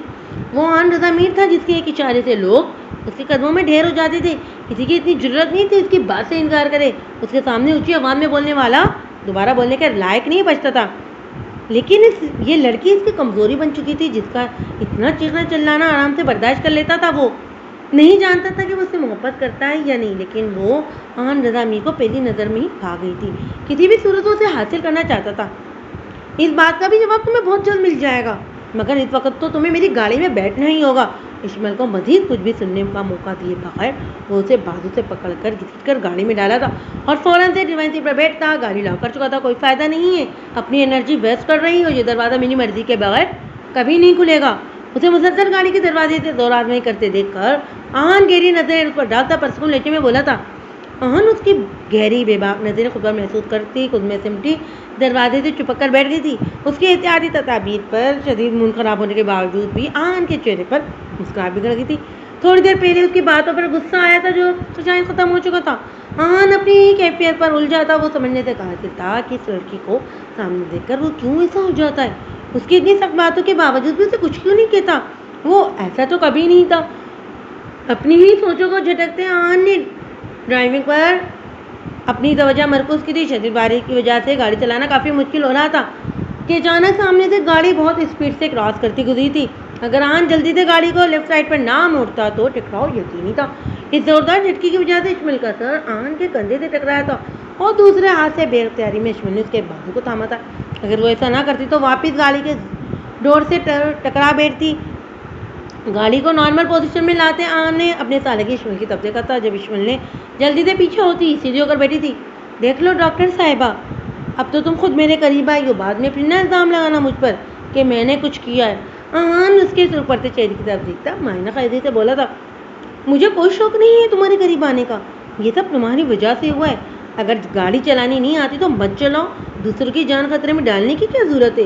[SPEAKER 1] وہ آن رضا میر تھا جس کے ایک اشارے سے لوگ اس کے قدموں میں ڈھیر ہو جاتے تھے۔ کسی کی اتنی جرت نہیں تھی اس کی بات سے انکار کرے۔ اس کے سامنے اونچی آواز میں بولنے والا دوبارہ بولنے کے لائق نہیں بچتا تھا، لیکن یہ لڑکی اس کی کمزوری بن چکی تھی جس کا اتنا چیخنا چلانا آرام سے برداشت کر لیتا تھا۔ وہ نہیں جانتا تھا کہ وہ اس سے محبت کرتا ہے یا نہیں، لیکن وہ آن رضا میر کو پہلی نظر میں ہی بھا گئی تھی، کسی بھی صورت اسے حاصل کرنا چاہتا تھا۔ اس بات کا بھی جواب تمہیں بہت جلد مل جائے گا، مگر اس وقت تو تمہیں میری گاڑی میں بیٹھنا ہی ہوگا۔ اشمل کو مزید کچھ بھی سننے کا موقع دیے بغیر وہ اسے بازو سے پکڑ کر گھسیٹ کر گاڑی میں ڈالا تھا اور فوراً سے ڈرائیونگ سیٹ پر بیٹھتا۔ گاڑی لاک کر چکا تھا، کوئی فائدہ نہیں ہے، اپنی انرجی ویسٹ کر رہی ہو، یہ دروازہ میری مرضی کے بغیر کبھی نہیں کھلے گا۔ اسے مسلسل گاڑی کے دروازے سے زور آزمائی کرتے دیکھ کر آہن گہری نظریں اس پر ڈالتا پرسکون لہجے میں بولا تھا۔ آہن اس کی گہری بے باک نظریں خود پر محسوس کرتی خود میں سمٹی دروازے سے چپک کر بیٹھ گئی تھی۔ اس کی احتیاطی تدابیر پر شدید مون خراب ہونے کے باوجود بھی آہن کے چہرے پر مسکراہٹ بگڑ گئی تھی۔ تھوڑی دیر پہلے اس کی باتوں پر غصہ آیا تھا جو شاید ختم ہو چکا تھا۔ آہن اپنی کیفیت پر الجھا تھا، وہ سمجھنے سے قاصر تھا کہ اس لڑکی کو سامنے دیکھ کر وہ کیوں ایسا ہو جاتا ہے، اس کی اتنی سخت باتوں کے باوجود بھی اسے کچھ کیوں نہیں کہتا۔ وہ ایسا تو کبھی نہیں تھا۔ اپنی ہی سوچوں کو جھٹکتے آہن نے ڈرائیونگ پر اپنی توجہ مرکوز کی تھی۔ شدید بارش کی وجہ سے گاڑی چلانا کافی مشکل ہو رہا تھا کہ اچانک سامنے سے گاڑی بہت اسپیڈ سے کراس کرتی گزری تھی۔ اگر آہن جلدی سے گاڑی کو لیفٹ سائڈ پر نہ موڑتا تو ٹکراؤ یقینی تھا۔ اس زوردار جھٹکے کی وجہ سے اشمل کا سر آہن کے کندھے سے ٹکرایا تھا اور دوسرے ہاتھ سے بے اختیاری میں اشمل نے اس کے بازو کو تھاما تھا۔ اگر وہ ایسا نہ کرتی تو واپس گاڑی کے ڈور سے ٹکرا بیٹھتی۔ گاڑی کو نارمل پوزیشن میں لاتے آہن نے اپنے سالے کی اشمل کی طرف دیکھا تھا جب اشمل نے جلدی سے پیچھے ہوتی سیدھی ہو کر بیٹھی تھی۔ دیکھ لو ڈاکٹر صاحبہ، اب تو تم خود میرے قریب آئی ہو، بعد میں پھر نہ الزام لگانا مجھ پر کہ میں نے کچھ کیا ہے۔ آہن اس کے سر پڑتے چہرے کی طرف دیکھتا مائنہ خیزی سے بولا تھا، مجھے کوئی شوق نہیں ہے تمہارے قریب آنے کا، یہ سب تمہاری وجہ سے ہوا ہے۔ اگر گاڑی چلانی نہیں آتی تو مت چلاؤ، دوسروں کی جان خطرے میں ڈالنے کی کیا ضرورت ہے؟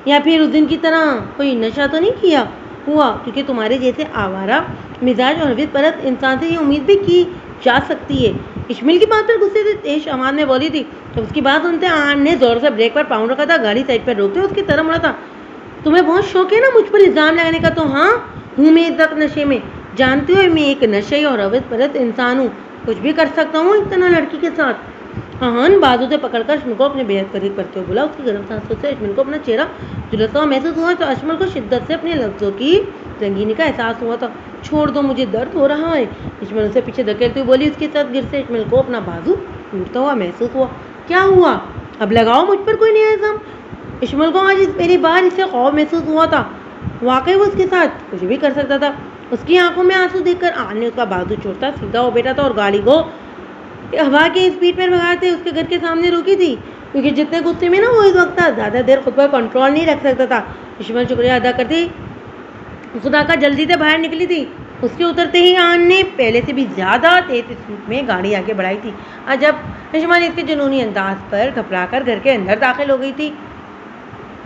[SPEAKER 1] یا پھر اس دن کی طرح کوئی نشہ تو نہیں کیا ہوا؟ کیونکہ تمہارے جیسے آوارہ مزاج اور حوث پرست انسان سے یہ امید بھی کی جا سکتی ہے۔ اشمل کی بات پر غصے سے تیز آواز میں بولی تھی۔ جب اس کی بات سنتے آہن نے زور سے بریک پر پاؤں رکھا تھا، گاڑی سائڈ پر روکتے اس کی طرف مڑا تھا۔ تمہیں بہت شوق ہے نا مجھ پر الزام لگانے کا؟ تو ہاں ہوں میں اس وقت نشے میں، جانتے ہو میں ایک نشے اور حوث پرست انسان ہوں، کچھ بھی کر سکتا ہوں اتنا لڑکی کے ساتھ۔ آہن بازو سے پکڑ کر اشمل کو اپنے بےحد قریب کرتے ہوئے بولا۔ اس کی گرم سانسوں سے اشمل کو اپنا چہرہ جھلستا ہوا محسوس ہوا تو اشمل کو شدت سے اپنے لفظوں کی رنگینی کا احساس ہوا تھا۔ چھوڑ دو، مجھے درد ہو رہا ہے، اشمل اسے پیچھے دھکیلتی ہوئی بولی۔ اس کے ساتھ گر سے اشمل کو اپنا بازو ٹوٹتا ہوا محسوس ہوا۔ کیا ہوا؟ اب لگاؤ مجھ پر کوئی نیا الزام۔ اشمل کو آج پہلی بار اس سے خوف محسوس ہوا تھا۔ واقعی وہ اس کے ساتھ کچھ بھی کر سکتا تھا۔ اس کی آنکھوں میں آنسو دیکھ کر آن نے اس کا بازو چھوڑتا سیدھا ہو بیٹھا تھا اور گاڑی کو ہوا کی اسپیڈ پر بھگاتے اس کے گھر کے سامنے روکی تھی، کیونکہ جتنے غصے میں نا وہ اس وقت زیادہ دیر خود پر کنٹرول نہیں رکھ سکتا تھا۔ دشمن شکریہ ادا کرتی خدا کا جلدی سے باہر نکلی تھی۔ اس کے اترتے ہی آن نے پہلے سے بھی زیادہ تیز اسپیڈ میں گاڑی آگے بڑھائی تھی۔ جب دشمن اس کے جنونی انداز پر گھبرا کر گھر کے اندر داخل ہو گئی تھی۔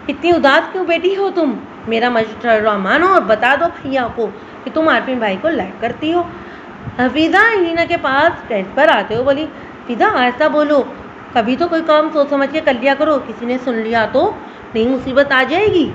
[SPEAKER 1] اتنی اداس کیوں بیٹھی ہو تم؟ میرا مشورہ مانو اور بتا دو بھیا کو کہ تم عارفین بھائی کو لائک کرتی ہو۔ حفیظہ ہینا کے پاس ٹینٹ پر آتے ہو بولی، حفیظہ آہستہ بولو، کبھی تو کوئی کام سوچ سمجھ کے کر لیا کرو، کسی نے سن لیا تو نئی مصیبت آ جائے گی۔